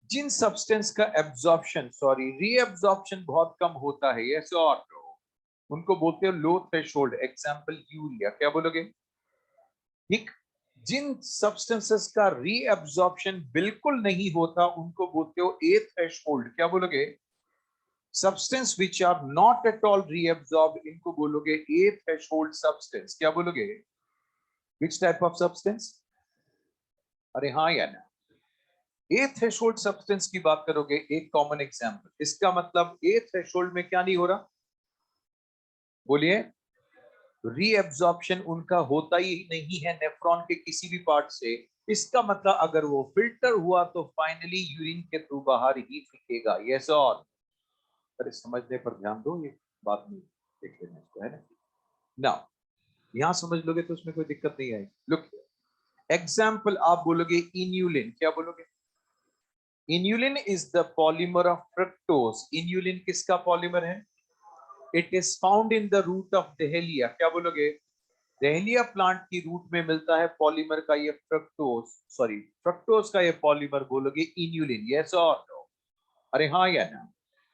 जिन सब्सटेंस का एब्जॉर्प्शन, सॉरी रीअब्जॉर्प्शन बहुत कम होता है, यस और नो, उनको बोलते हो लो थ्रेशोल्ड, एग्जांपल यूरिया, क्या बोलोगे? ठीक, जिन सब्सटेंसेस का रीअब्जॉर्प्शन बिल्कुल नहीं होता, उनको बोलते हो ए थ्रेशोल्ड, क्या बोलोगे? Substance which are not at all reabsorb, इनको बोलोगे ए थ्रेशोल्ड सब्सटेंस, क्या बोलोगे? Which type of substance? अरे हाँ या ना। ए थ्रेशोल्ड सब्सटेंस की बात करोगे, एक कॉमन एग्जांपल, इसका मतलब ए थ्रेशोल्ड में क्या नहीं हो रहा? बोलिए, रीएब्जॉर्प्शन उनका होता ही नहीं है नेफ्रॉन के किसी भी पार्ट से। इसका मतलब अगर वो फिल्टर हुआ तो फाइनली यूरिन के थ्रू बाहर ही फेंकेगा। यस और अरे समझने पर ध्यान दो, ये बात में देख लेना इसको, है ना। ना यहां समझ लोगे तो उसमें कोई दिक्कत नहीं आएगी। लुक एग्जाम्पल, आप बोलोगे इन्यूलिन, क्या बोलोगे? Inulin is the polymer of fructose. Inulin किसका पॉलीमर है? It is found in the root of dahlia, क्या बोलोगे? डहेलिया प्लांट की रूट में मिलता है पॉलीमर का ये फ्रक्टोज, सॉरी फ्रक्टोज का ये पॉलीमर, बोलोगे इन्यूलिन। यस और नो? अरे हाँ या ना?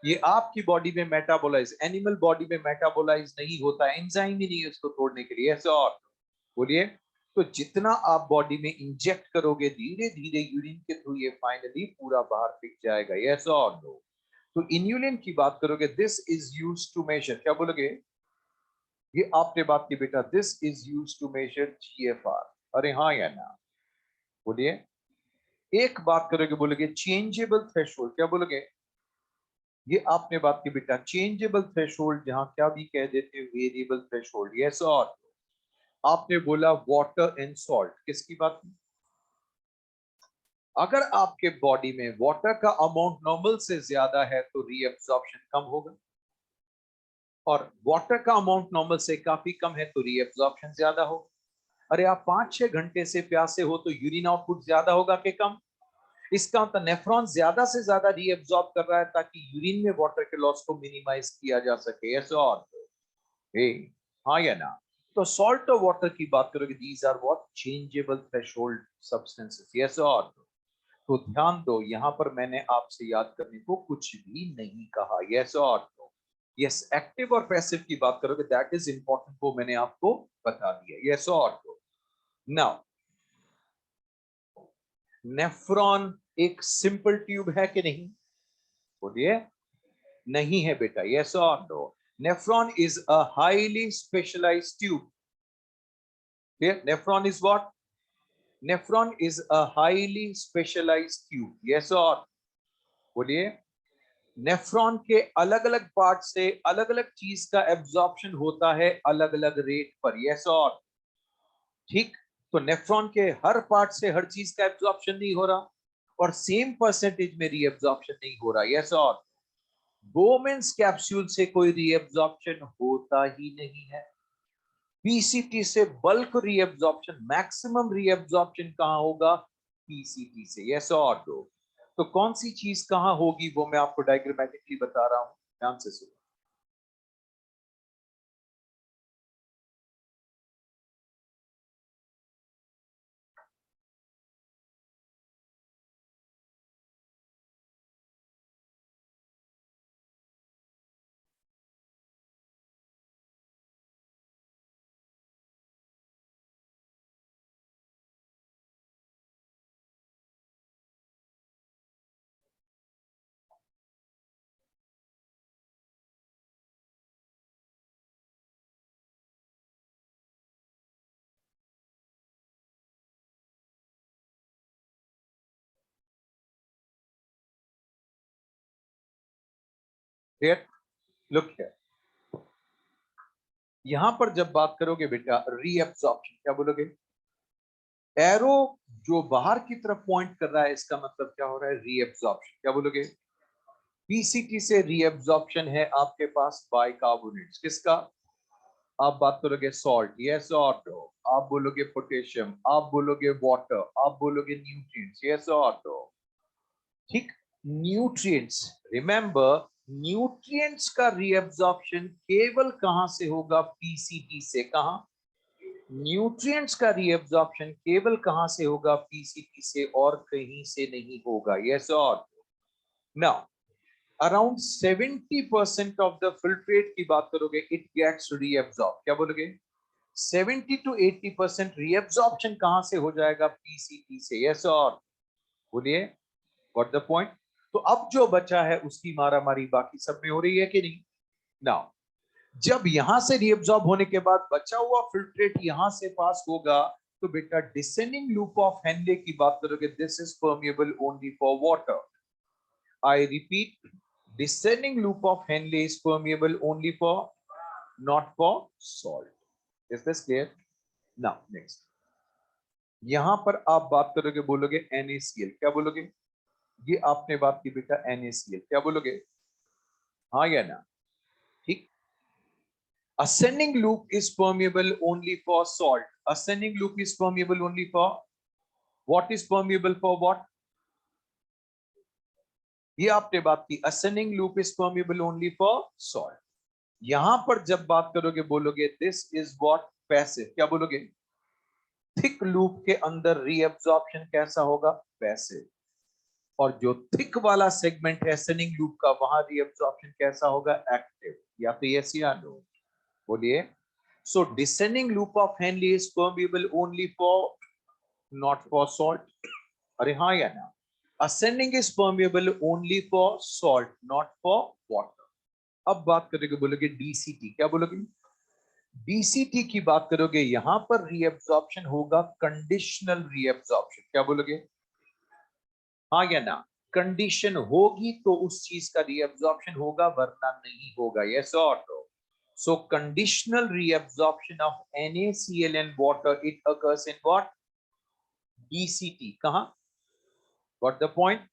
ये आपकी बॉडी में मेटाबोलाइज, एनिमल बॉडी में मेटाबोलाइज नहीं होता, एंजाइम ही नहीं है उसको तोड़ने के लिए। यस और no? बोलिए। तो जितना आप बॉडी में इंजेक्ट करोगे धीरे धीरे यूरिन के थ्रू ये फाइनली पूरा बाहर फेंक जाएगा। यस और नो? तो इन्यूलिन की बात करोगे, this is use to measure, क्या बोलोगे? ये आपने बात की बेटा, this is use to measure GFR. अरे हाँ या ना? बोलिए। एक बात करोगे, बोलोगे चेंजेबल थ्रेशोल्ड, क्या बोलोगे? ये आपने बात की बेटा, चेंजेबल थ्रेशोल्ड जहां क्या भी कह देते हैं वेरिएबल थ्रेशोल्ड। यस और आपने बोला वाटर एंड सॉल्ट, किसकी बात की? अगर आपके बॉडी में वाटर का अमाउंट नॉर्मल से ज्यादा है तो रीएब्जॉर्प्शन कम होगा, और वाटर का अमाउंट नॉर्मल से काफी कम है तो रीएब्जॉर्प्शन ज्यादा होगा। अरे आप 5-6 घंटे से प्यासे हो तो यूरिन आउटपुट ज्यादा होगा कि कम? इसका मतलब नेफ्रॉन ज्यादा से ज्यादा रीएब्जॉर्ब कर रहा है ताकि यूरिन में वाटर के लॉस को मिनिमाइज किया जा सके। यस और हे, हाँ या ना? तो सॉल्ट और वाटर की बात करोगे, these are what changeable threshold substances. Yes और तो ध्यान दो, यहां पर मैंने आपसे याद करने को कुछ भी नहीं कहा। यस और नो? यस, एक्टिव और पैसिव की बात करोगे, दैट इज इंपॉर्टेंट, वो मैंने आपको बता दिया। यस और नो? नाउ नेफ्रॉन एक सिंपल ट्यूब है कि नहीं? बोलिए। नहीं है बेटा। यस और no? Nephron is a highly specialised tube. Nephron is what? Nephron is a highly specialised tube. Yes और बोलिए। नेफ्रॉन के अलग अलग पार्ट से अलग अलग चीज का एब्जॉर्प्शन होता है अलग अलग रेट पर। यस और ठीक? तो नेफ्रॉन के हर पार्ट से हर चीज का एब्जॉर्प्शन नहीं हो रहा, और सेम परसेंटेज में रीएब्जॉर्प्शन नहीं हो रहा। यस और बोमेन्स कैप्सूल से कोई रीएब्जॉर्प्शन होता ही नहीं है। पीसीटी से बल्क रीएब्जॉर्प्शन, मैक्सिमम रीएब्जॉर्प्शन कहां होगा? पीसीटी से। यस और नो? तो कौन सी चीज कहां होगी वो मैं आपको डायग्रामेटिकली बता रहा हूं, ध्यान से सुनो। लुक है, यहां पर जब बात करोगे बेटा रीएब्जॉर्प्शन, क्या बोलोगे? एरो जो बाहर की तरफ पॉइंट कर रहा है इसका मतलब क्या हो रहा है? रीएब्जॉर्प्शन। क्या बोलोगे? पीसीटी से रीएब्जॉर्प्शन है आपके पास बाइकार्बोनेट्स, किसका? आप बात करोगे सॉल्ट। यस और नो? आप बोलोगे पोटेशियम, आप बोलोगे वाटर, आप बोलोगे न्यूट्रिएंट्स। यस और नो? ठीक। न्यूट्रिएंट्स, रिमेंबर, न्यूट्रिएंट्स का रीएब्जॉर्प्शन केवल कहां से होगा? पीसीटी से। कहां? न्यूट्रिएंट्स का रीएब्जॉर्प्शन केवल कहां से होगा? पीसीटी से, और कहीं से नहीं होगा। यस और now around 70% of the filtrate की बात करोगे, इट गेट्स रीएब्जॉर्ब। क्या बोलोगे? 70 to 80% रीएब्जॉर्प्शन कहां से हो जाएगा? पीसीटी से। यस और बोलिए। What the point? तो अब जो बचा है उसकी मारामारी बाकी सब में हो रही है कि नहीं? नाउ जब यहां से रीअब्सॉर्ब होने के बाद बचा हुआ फिल्ट्रेट यहां से पास होगा, तो बेटा डिसेंडिंग लूप ऑफ हेनले की बात करोगे, this is permeable only for water. I repeat, descending loop of Henley is permeable only for, not for salt. Is this clear? Now next, यहां पर आप बात करोगे, बोलोगे NaCl, क्या बोलोगे? ये आपने बात की बेटा NaCl, क्या बोलोगे? हाँ या ना? ठीक। Ascending loop is permeable only for salt. Ascending loop is permeable only for what? Is permeable for what? ये आपने बात की, ascending loop is permeable only for salt. यहां पर जब बात करोगे बोलोगे this is what? पैसिव, क्या बोलोगे? थिक लूप के अंदर रीअब्जॉर्प्शन कैसा होगा? पैसिव। और जो थिक वाला सेगमेंट है ascending लूप का, वहां रीअब्जॉर्प्शन कैसा होगा? एक्टिव। या तो यस या नो? बोलिए। So descending loop of Henle is permeable only for, not for salt. अरे हाँ या ना? Ascending is permeable only for salt, not for water. अब बात करोगे बोलोगे DCT, क्या बोलोगे? DCT की बात करोगे, यहां पर रीअब्जॉर्प्शन होगा कंडीशनल रीअब्जॉर्प्शन, क्या बोलोगे? हाँ या ना? कंडीशन होगी तो उस चीज का रीअब्जॉर्प्शन होगा, वरना नहीं होगा। यस और no? So conditional reabsorption of NaCl and water, it occurs in what? DCT. कहां? Got the point?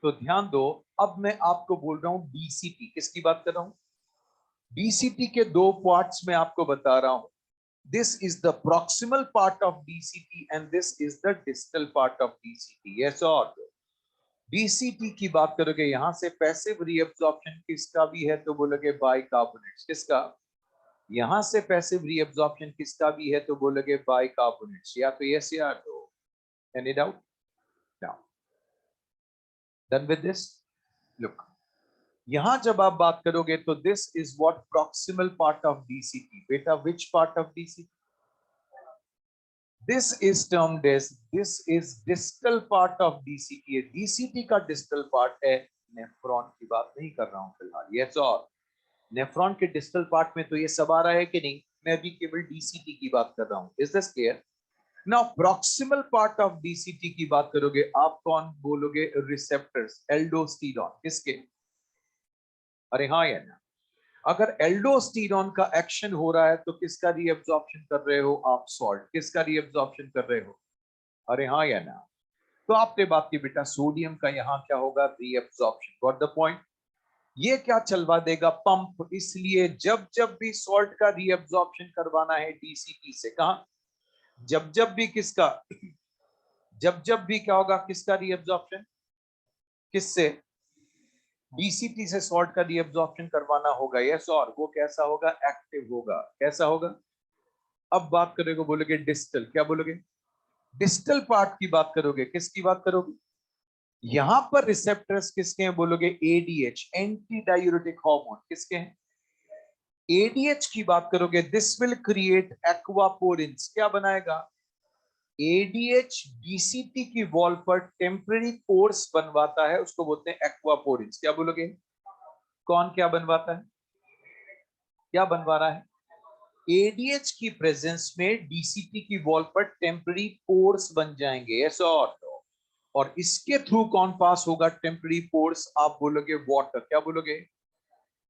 तो ध्यान दो, अब मैं आपको बोल रहा हूं DCT, किसकी बात कर रहा हूं? DCT के दो पार्ट्स में आपको बता रहा हूं। This is the proximal part of DCT and this is the distal part of DCT. Yes or no? DCT की बात करोगे, यहां से पैसिव रीअब्जॉर्प्शन किसका भी है तो बोलोगे बाइकार्बोनेट्स। किसका? यहां से पैसिव रीअब्जॉर्प्शन किसका भी है तो बोलोगे बाइकार्बोनेट्स। या तो यस या no? Any doubt? Now done with this. Look, यहां जब आप बात करोगे तो this is what? Proximal part of DCT। बेटा which part of DCT? This is termed as, this is distal part of DCT। DCT का distal part है। Nephron की बात नहीं कर रहा हूं फिलहाल। यस और? नेफ्रॉन के डिस्टल पार्ट में तो ये सब आ रहा है कि नहीं? मैं भी केवल DCT की बात कर रहा हूं। Is this clear? Now proximal part of DCT की बात करोगे, आप कौन बोलोगे? Receptors, aldosterone. किसके? अरे हाँ या ना? अगर एल्डोस्टेरॉन का एक्शन हो रहा है तो किसका रीअब्जॉर्प्शन कर रहे हो आप? सॉल्ट। किसका रीअब्जॉर्प्शन कर रहे हो? अरे हाँ या ना? तो आपने बात की बेटा, सोडियम का यहाँ क्या होगा? रीअब्जॉर्प्शन। Got the point? ये क्या चलवा देगा? पंप। इसलिए जब जब भी सॉल्ट का रीअब्जॉर्प्शन करवाना है DCT से, कहा? जब जब भी किसका? जब जब भी क्या होगा? किसका रीअब्जॉर्प्शन? किससे? DCT से सॉल्ट का रीअब्जॉर्प्शन करवाना होगा। यस और? वो कैसा होगा? एक्टिव होगा। कैसा होगा? अब बात करोगे बोलोगे डिस्टल, क्या बोलोगे? डिस्टल पार्ट की बात करोगे, किसकी बात करोगे? यहां पर रिसेप्टर्स किसके हैं? बोलोगे ADH, एंटी डायूरेटिक हार्मोन। किसके हैं? ADH की बात करोगे, दिस विल क्रिएट एक्वापोरिन्स। क्या बनाएगा? ADH DCT की वॉल पर टेम्पररी पोर्स बनवाता है, उसको बोलते हैं एक्वापोरिन्स। क्या बोलोगे? कौन क्या बनवाता है? क्या बनवा रहा है? ADH की प्रेजेंस में DCT की वॉल पर टेम्पररी पोर्स बन जाएंगे। यस और नो? और इसके थ्रू कौन पास होगा? Temporary pores. आप बोलोगे वाटर। क्या बोलोगे?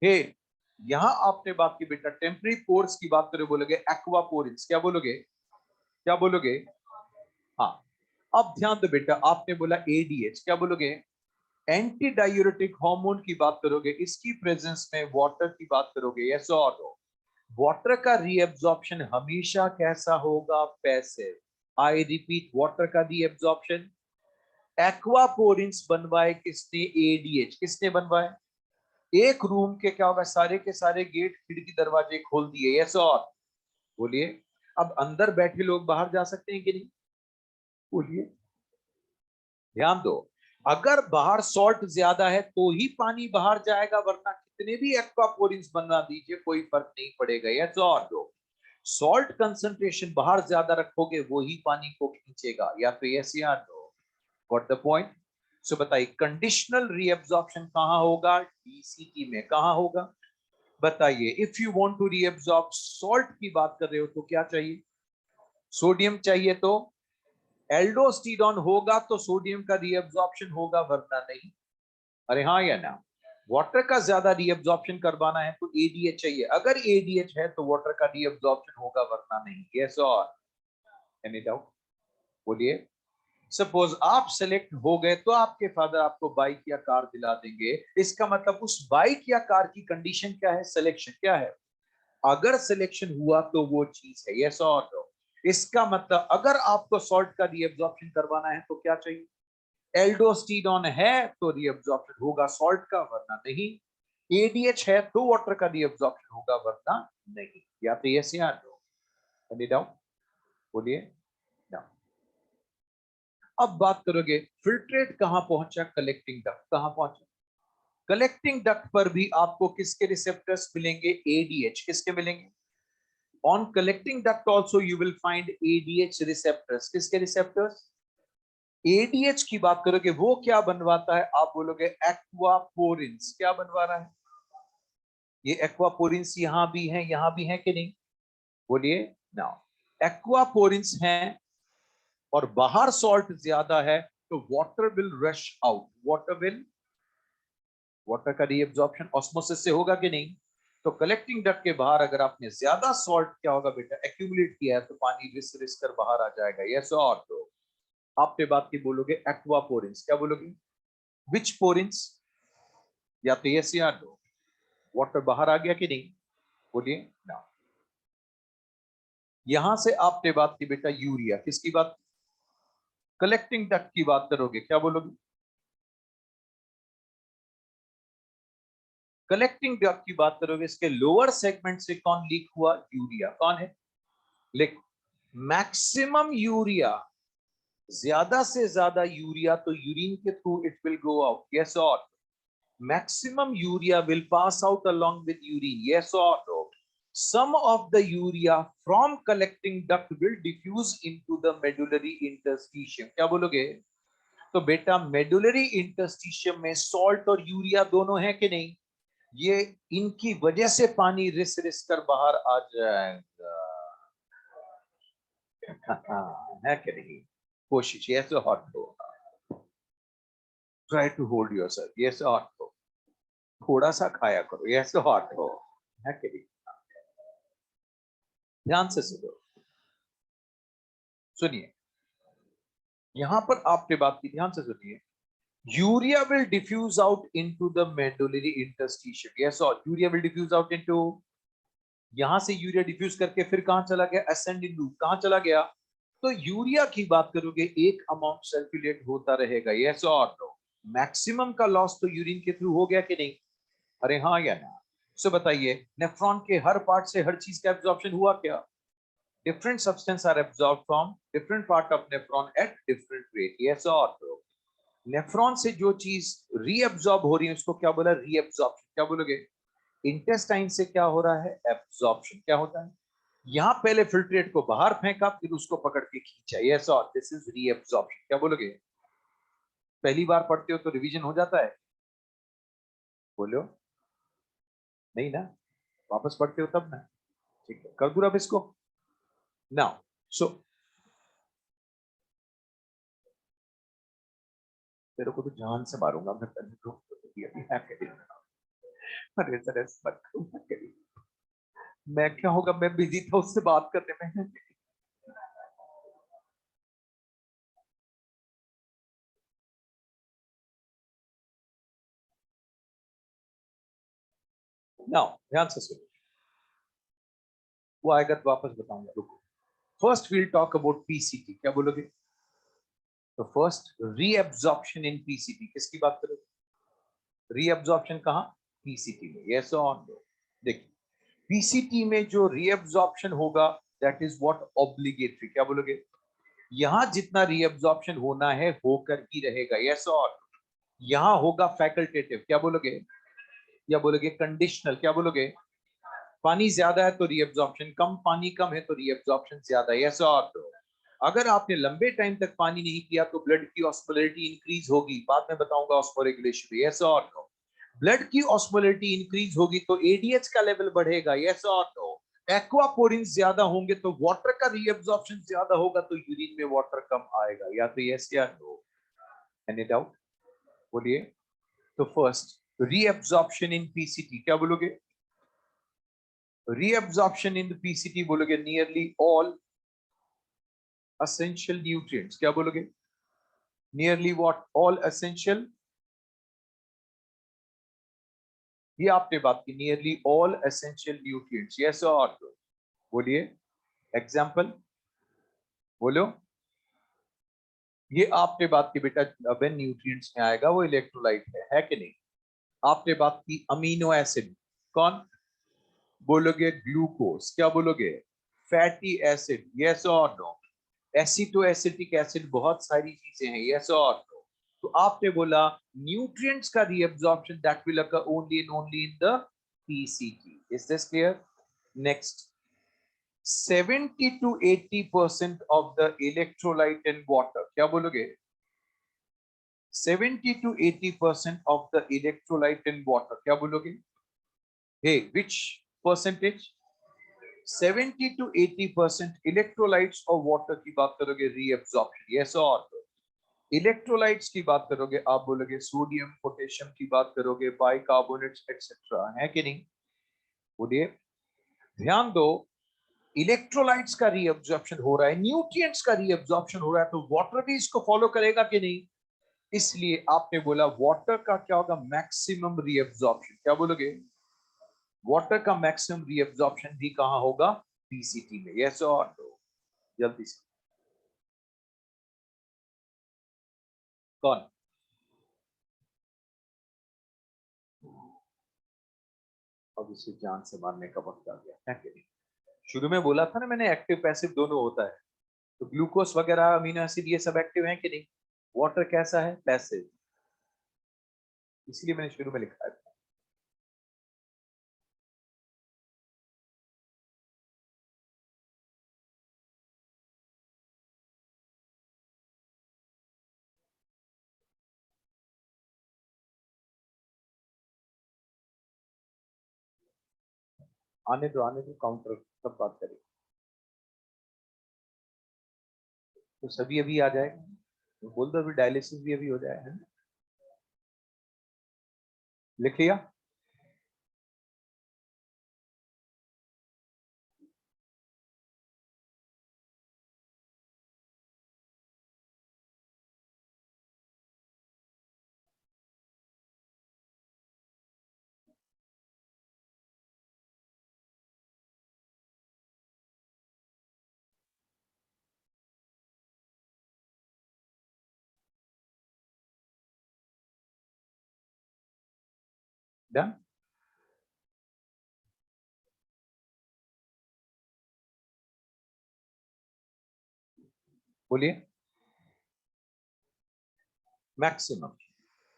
हे, यहां आपने बात की बेटा, टेम्पररी पोर्स की बात करो, बोलोगे एक्वापोरिन्स। क्या बोलोगे? क्या बोलोगे? हाँ। अब ध्यान दो बेटा, आपने बोला ADH, क्या बोलोगे? एंटी डायूरेटिक हार्मोन की बात करोगे, इसकी प्रेजेंस में वाटर की बात करोगे। यस और नो? वाटर का रीअब्जॉर्प्शन हमेशा कैसा होगा? पैसिव। आई रिपीट, वाटर का रीअब्जॉर्प्शन। एक्वापोरिन्स बनवाए किसने? ADH। किसने बनवाए? एक रूम के क्या होगा? सारे के सारे गेट, खिड़की, दरवाजे खोल दिए। यस और? बोलिए। अब अंदर बैठे लोग बाहर जा सकते हैं कि नहीं? बोलिए। ध्यान दो, अगर बाहर सॉल्ट ज्यादा है तो ही पानी बाहर जाएगा, वरना कितने भी एक्वापोरिन्स बनवा दीजिए कोई फर्क नहीं पड़ेगा। यस और नो? सॉल्ट कंसंट्रेशन बाहर ज्यादा रखोगे, वो ही पानी को खींचेगा। या तो यस या no? What the point? So बताइए, कंडीशनल रीअब्जॉर्प्शन कहां होगा? DCT में। कहां होगा? बताइए। If you want to reabsorb salt की बात कर रहे हो तो क्या चाहिए? सोडियम चाहिए। तो एल्डोस्टेरॉन होगा तो सोडियम का रीअब्सॉर्प्शन होगा, वरना नहीं। अरे हाँ या ना? वाटर का ज्यादा रीअब्जॉर्प्शन करवाना है तो एडीएच चाहिए, अगर एडीएच है तो वाटर का रीअब्जॉर्प्शन होगा वरना नहीं। यस और एनी डाउट? बोलिए। सपोज आप सेलेक्ट हो गए तो आपके फादर आपको बाइक या कार दिला देंगे, इसका मतलब उस बाइक या कार की कंडीशन क्या है? सिलेक्शन क्या है? अगर सिलेक्शन हुआ तो वो चीज है। यस और नो? इसका मतलब अगर आपको सॉल्ट का रीअब्जॉर्प्शन करवाना है तो क्या चाहिए? एल्डोस्टीरॉन है तो रीअब्जॉर्प्शन होगा सॉल्ट का वरना नहीं। एडीएच है तो वाटर का रीअब्जॉर्प्शन होगा वरना नहीं। या तो यस या नो? Any doubt? बोलिए। ना अब बात करोगे फिल्ट्रेट कहां पहुंचा? कलेक्टिंग डक्ट कहां पहुंचा? कलेक्टिंग डक्ट पर भी आपको किसके रिसेप्टर्स मिलेंगे? एडीएच। किसके मिलेंगे? On collecting duct also you will find ADH receptors. किसके रिसेप्टर्स? एडीएच की बात करोगे वो क्या बनवाता है? आप बोलोगे एक्वापोरिन्स। क्या बनवा रहा है? ये एक्वापोरिन्स यहां भी है, यहां भी है कि नहीं? बोलिए। नाउ एक्वापोरिन्स हैं और बाहर सॉल्ट ज्यादा है तो water will rush out. Water का रीअब्जॉर्प्शन ऑस्मोसिस से होगा कि नहीं? तो कलेक्टिंग डक्ट के बाहर अगर आपने ज्यादा सॉल्ट क्या होगा बेटा? एक्यूमुलेट किया है तो पानी रिस रिस कर बाहर आ जाएगा। यस और तो आपने बात की बोलोगे एक्वापोरिन्स। क्या बोलोगे? विच पोरिन्स? या तो यस या नो? वाटर बाहर आ गया कि नहीं? बोलिए। ना यहां से आपने बात की बेटा यूरिया। किसकी बात? कलेक्टिंग डक्ट की बात करोगे क्या बोलोगे? कलेक्टिंग डक्ट की बात करोगे इसके लोअर सेगमेंट से कौन लीक हुआ? यूरिया। कौन है? लिख। मैक्सिमम यूरिया, ज्यादा से ज्यादा यूरिया तो यूरिन के through it will go out. Yes और? Maximum urea will pass out along with urine. Yes और no? some of the urea from collecting duct will diffuse into the medullary interstitium। क्या बोलोगे? तो बेटा medullary interstitium में salt और urea दोनों है कि नहीं? ये इनकी वजह से पानी रिस रिस कर बाहर आ जाएगा। है कि नहीं? कोशिश ये तो हॉट हो। Try to hold yourself. ये से हॉट हो, थोड़ा सा खाया करो। ये से हॉट हो। है कि नहीं? ध्यान से सुनो। सुनिए यहां पर आपने बात की, ध्यान से सुनिए। Urea will diffuse out into the medullary interstitium. Yes और urea will diffuse out into, यहां से यूरिया डिफ्यूज करके फिर कहां चला गया? Ascending loop. कहां चला गया? तो यूरिया की बात करोगे एक अमाउंट सर्कुलेट होता रहेगा। यस और नो? मैक्सिमम का लॉस तो यूरिन के थ्रू हो गया कि नहीं? अरे हाँ या ना? सो बताइए नेफ्रॉन के हर पार्ट से हर चीज का एब्जॉर्प्शन हुआ क्या? Different substance are absorb from different part of nephron at different rate. Yes और नो? नेफ्रॉन से जो चीज रीअब्जॉर्ब हो रही है उसको क्या बोला? रीअब्जॉर्प्शन। क्या बोलोगे? इंटेस्टाइन से क्या हो रहा है? एब्जॉर्प्शन। क्या होता है? यहां पहले फिल्ट्रेट को बाहर फेंका फिर उसको पकड़ के खींचा। यस और दिस इज रीअब्जॉर्प्शन। क्या बोलोगे? पहली बार पढ़ते हो तो रिवीजन हो जाता है? बोलो। नहीं ना? वापस पढ़ते हो तब ना? ठीक है कर दूं अब इसको। नाउ सो तेरे को तो जान से मारूंगा मैं पहले तो। अरे सर मत करो, मत करिए। मैं क्या होगा, मैं बिजी था उससे बात करने में। नाउ ध्यान से सुनो, वो आएगा तो वापस बताऊंगा, रुको। First we'll talk about PCT. क्या बोलोगे? तो फर्स्ट रीअब्जॉर्प्शन इन पीसीटी। किसकी बात करोगे? रीअब्जॉर्प्शन कहां? पीसीटी में। यस और नो? देखिए पीसीटी में जो रीअब्जॉर्प्शन होगा दैट इज व्हाट? ऑब्लिगेटरी। क्या बोलोगे? यहां जितना रीअब्जॉर्प्शन होना है होकर ही रहेगा। यस और? यहां होगा फैकल्टेटिव। क्या बोलोगे? या बोलोगे कंडीशनल? क्या बोलोगे? पानी ज्यादा है तो रीअब्जॉर्प्शन कम, पानी कम है तो रीअब्जॉर्प्शन ज्यादा। यस और तो अगर आपने लंबे टाइम तक पानी नहीं पिया तो ब्लड की ऑस्मोलरिटी इंक्रीज होगी। बाद में बताऊंगा ऑस्मोरेगुलेशन। यस और नो? ब्लड की ऑस्मोलरिटी इंक्रीज होगी तो एडीएच का लेवल बढ़ेगा। यस और नो? एक्वापोरिन ज्यादा होंगे तो वाटर का रीअब्जॉर्प्शन ज्यादा होगा तो यूरिन में वाटर कम आएगा। या तो यस या नो? Any doubt? बोलिए। तो फर्स्ट रीअब्जॉर्प्शन इन पीसीटी क्या बोलोगे? रीअब्जॉर्प्शन इन पीसीटी बोलोगे नियरली ऑल essential nutrients क्या बोलोगे? Nearly what? ऑल एसेंशियल, ये आपने बात की, nearly all essential nutrients, yes और नो? बोलिए एग्जांपल बोलो। ये आपने बात की बेटा, व्हेन न्यूट्रिएंट्स में आएगा वो इलेक्ट्रोलाइट है कि नहीं? आपने बात की अमीनो एसिड, कौन बोलोगे? ग्लूकोज क्या बोलोगे? फैटी एसिड, यस और नो? एसिटो एसिटिक एसिड, बहुत सारी चीजें हैं, यस और नो? तो आपने बोला न्यूट्रिएंट्स का reabsorption that will occur only and only in the PCT. Is this clear? Next, 70 to 80% of the electrolyte in water क्या बोलोगे? 70 to 80% of the electrolyte in water क्या बोलोगे? Hey, which percentage? 70 to 80% electrolytes और water की बात करोगे reabsorption, yes or no? Electrolytes की बात करोगे आप बोलोगे सोडियम पोटेशियम की बात करोगे बाइकार्बोनेट्स एक्सेट्रा, है कि नहीं? बोलिए, ध्यान दो, इलेक्ट्रोलाइट्स का रीअब्जॉर्प्शन हो रहा है, न्यूट्रिएंट्स का रीअब्जॉर्प्शन हो रहा है, तो वाटर भी इसको फॉलो करेगा कि नहीं? इसलिए आपने बोला वाटर का क्या होगा? मैक्सिमम रीअब्जॉर्प्शन क्या बोलोगे? वाटर का मैक्सिमम रीअब्जॉर्प्शन भी कहां होगा? पीसीटी में, यस और नो? जल्दी से कौन? अब इसे जान से मारने का वक्त आ गया है कि नहीं? शुरू में बोला था ना मैंने, एक्टिव पैसिव दोनों होता है, तो ग्लूकोज वगैरह अमीनो एसिड ये सब एक्टिव है कि नहीं? वाटर कैसा है? पैसिव, इसलिए मैंने शुरू में लिखा है। आने दो काउंटर सब बात करें, तो सभी अभी आ जाएगा, तो बोल दो अभी डायलिसिस भी अभी हो जाए, है ना? लिख लिया? डन? बोलिए मैक्सिमम।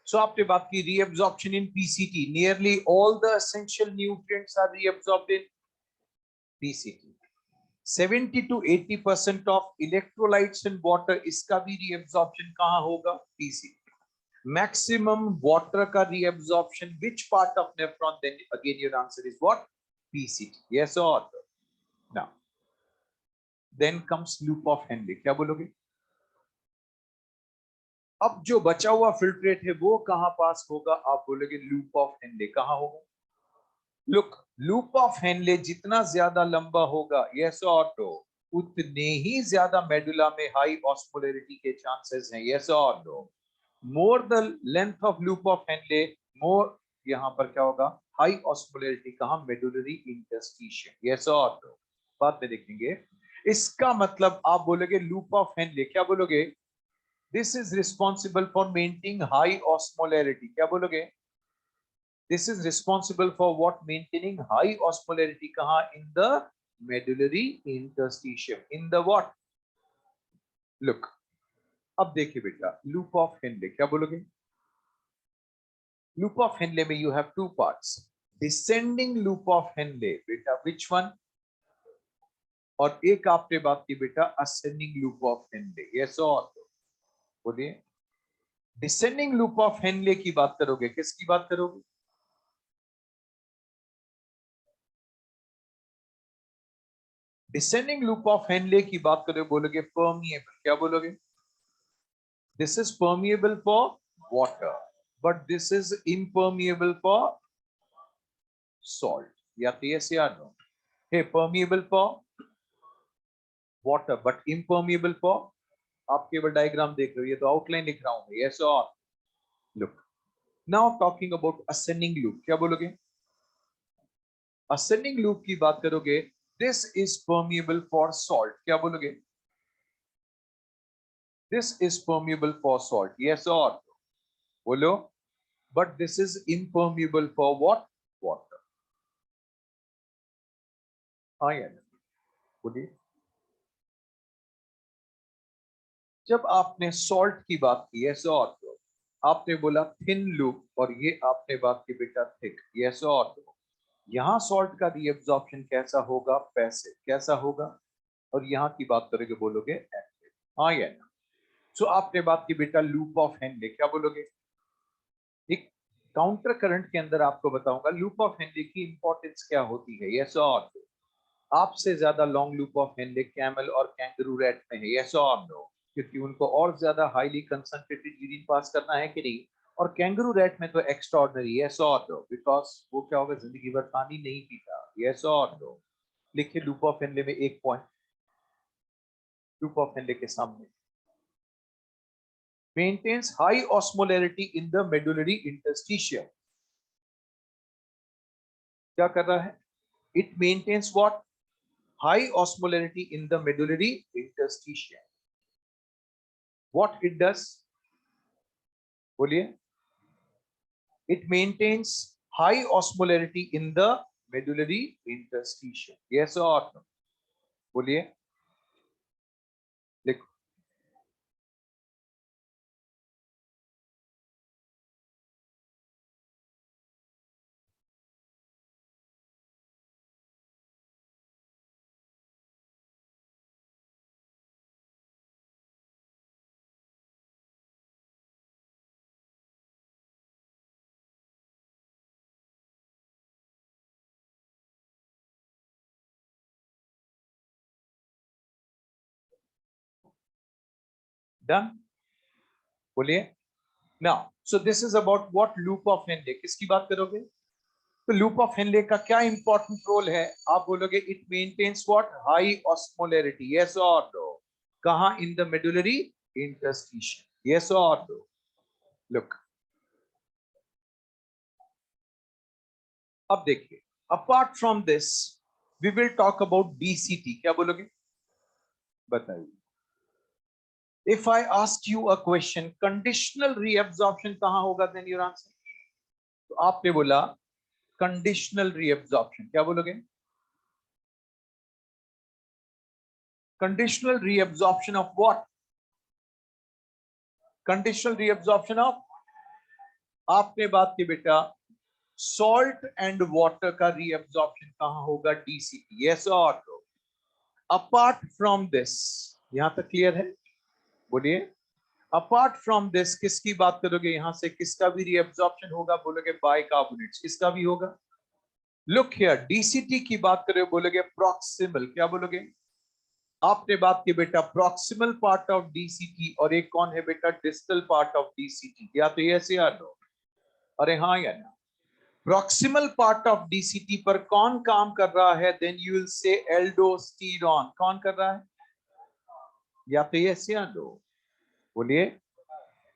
सो आपने बात की reabsorption in PCT, nearly all the essential nutrients are reabsorbed in PCT. 70 to 80% of electrolytes in water, इसका भी रीअब्जॉर्प्शन कहां होगा? पीसीटी। मैक्सिमम वाटर का reabsorption which part of nephron? Then again your answer is what? PCT, yes और no? Then comes loop of Henle, क्या बोलोगे? अब जो बचा हुआ फिल्ट्रेट है वो कहां पास होगा? आप बोलोगे लूप ऑफ हेनले कहां होगा? लुक, लूप ऑफ हेनले जितना ज्यादा लंबा होगा, यस और नो, उतने ही ज्यादा मेडुला में हाई ऑस्मोलैरिटी के चांसेस हैं, यस और no? More the length of loop of Henle, more यहां पर क्या होगा? हाई ऑस्मोलैरिटी कहां? मेडुलरी इंटरस्टिशियम, यस और नो? बाद में देखेंगे। इसका मतलब आप बोलोगे लूप ऑफ हेनले, क्या बोलोगे? This is responsible for maintaining high osmolarity, क्या बोलोगे? This is responsible for what? Maintaining high osmolarity kaha? In the medullary interstitium. In the what? Look, अब देखिए बेटा, loop of Henle क्या बोलोगे? Loop of Henle में you have two parts. Descending loop of Henle बेटा, which one? और एक आपने बात की बेटा ascending loop of Henle, yes or no? बोलिए, descending loop of Henle की बात करोगे, किसकी बात करोगे? डिसेंडिंग लूप ऑफ हेनले की बात करोगे, बोलोगे परमिएबल, क्या बोलोगे? This is permeable for water, but this is impermeable for salt. Yes or no? Hey, permeable for water but impermeable for, आप केवल डायग्राम देख रहे हो, ये तो आउटलाइन लिख रहा हूं. Yes or look. Now talking about ascending loop, क्या बोलोगे? ascending loop की बात करोगे, this is permeable for salt, क्या बोलोगे? This is permeable for salt. Yes or no? बोलो. But this is impermeable for what? Water. हाँ या नहीं? बोलिए. जब आपने सॉल्ट की बात की, यस और नो, आपने बोला थिन लूप और ये आपने बात की बेटा थिक, यस और नो. यहाँ सॉल्ट का रीअब्जॉर्प्शन कैसा होगा? पैसिव. कैसा होगा? और यहाँ की बात करोगे, बोलोगे एक्टिव. हाँ या ना? सो आपने बात की बेटा लूप ऑफ हेनले, क्या बोलोगे? एक काउंटर करंट के अंदर आपको बताऊंगा लूप ऑफ हेनले की इंपॉर्टेंस क्या होती है. यस और नो. आपसे ज्यादा long loop of Henley camel और कैंगरू रैट में है. यस और नो? क्योंकि उनको और ज्यादा हाईली कंसंट्रेटेड यूरिन पास करना है कि नहीं. और कैंगरू रैट में तो एक्स्ट्रा ऑर्डिनरी. यस और नो? बिकॉज वो क्या होगा, जिंदगी भर पानी नहीं पीता. यस और नो? लिखिए लूप ऑफ हेनले में एक पॉइंट. लूप ऑफ हेनले के सामने maintains high osmolarity in the medullary interstitium. क्या कर रहा है? It maintains what? High osmolarity in the medullary interstitium. What it does? बोलिए. It maintains high osmolarity in the medullary interstitium. Yes or no? बोलिए. लिखो. Done? बोलिए. Now, so this is about what loop of Henle. किसकी बात करोगे? तो loop of Henley का क्या इंपॉर्टेंट रोल है? आप बोलोगे it maintains what? High osmolarity. Yes और नो? कहां? In the medullary interstitium. Yes और नो? लुक. अब देखिए, apart from this we will talk about DCT. क्या बोलोगे? बताइए. If I ask you a question, conditional reabsorption कहां होगा? Then your answer. तो आपने बोला conditional reabsorption. क्या बोलोगे? Conditional reabsorption of what? Conditional reabsorption of, आपने बात की बेटा salt and water का reabsorption कहां होगा? DCT. Yes or no? Apart from this, यहां तक क्लियर है? बोलिए. अपार्ट फ्रॉम दिस किसकी बात करोगे? यहां से किसका भी रीअब्जॉर्प्शन होगा? बोलोगे बाइकार्बोनेट्स. किसका भी होगा? लुक हियर, डीसीटी की बात करोगे, बोलोगे प्रॉक्सिमल. क्या बोलोगे? आपने बात की बेटा प्रॉक्सिमल पार्ट ऑफ डीसीटी, और एक कौन है बेटा? Distal part of DCT. या तो यस या नो? अरे हाँ या ना? प्रॉक्सिमल पार्ट ऑफ डीसीटी पर कौन काम कर रहा है? Then you will say aldosterone. कौन कर रहा है? या तो यस या नो? बोलिए.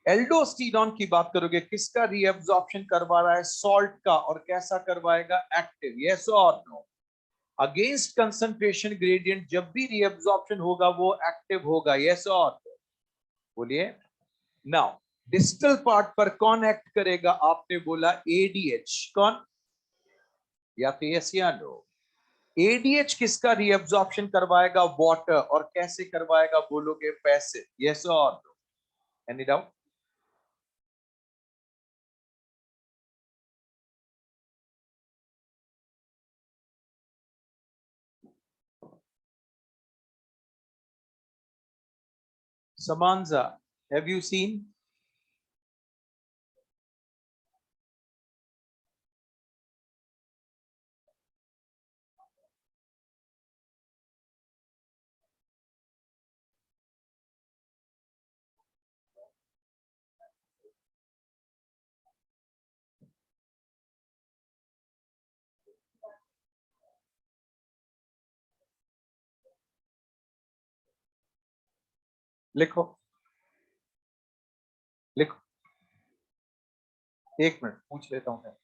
एल्डोस्टेरॉन की बात करोगे, किसका रीअब्जॉर्प्शन करवा रहा है? सॉल्ट का. और कैसा करवाएगा? एक्टिव. यस और नो? अगेंस्ट कंसंट्रेशन ग्रेडियंट जब भी रीअब्जॉर्प्शन होगा वो एक्टिव होगा. यस और नो? बोलिए. नाउ डिस्टल पार्ट पर कौन एक्ट करेगा? आपने बोला एडीएच. कौन? या तो यस या नो? एडीएच किसका रीअब्जॉर्प्शन करवाएगा? वाटर. और कैसे करवाएगा? बोलोगे पैसिव. यस और no? Any doubt? Samanza, have you seen? लिखो लिखो, 1 मिनट पूछ लेता हूं मैं।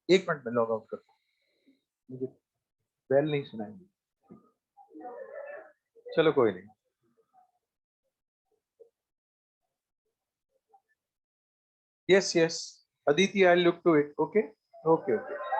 एक मिनट में लॉग आउट करता हूं, मुझे बेल नहीं सुनाई। चलो कोई नहीं। Yes yes, Aditi, I look to it. Okay okay okay.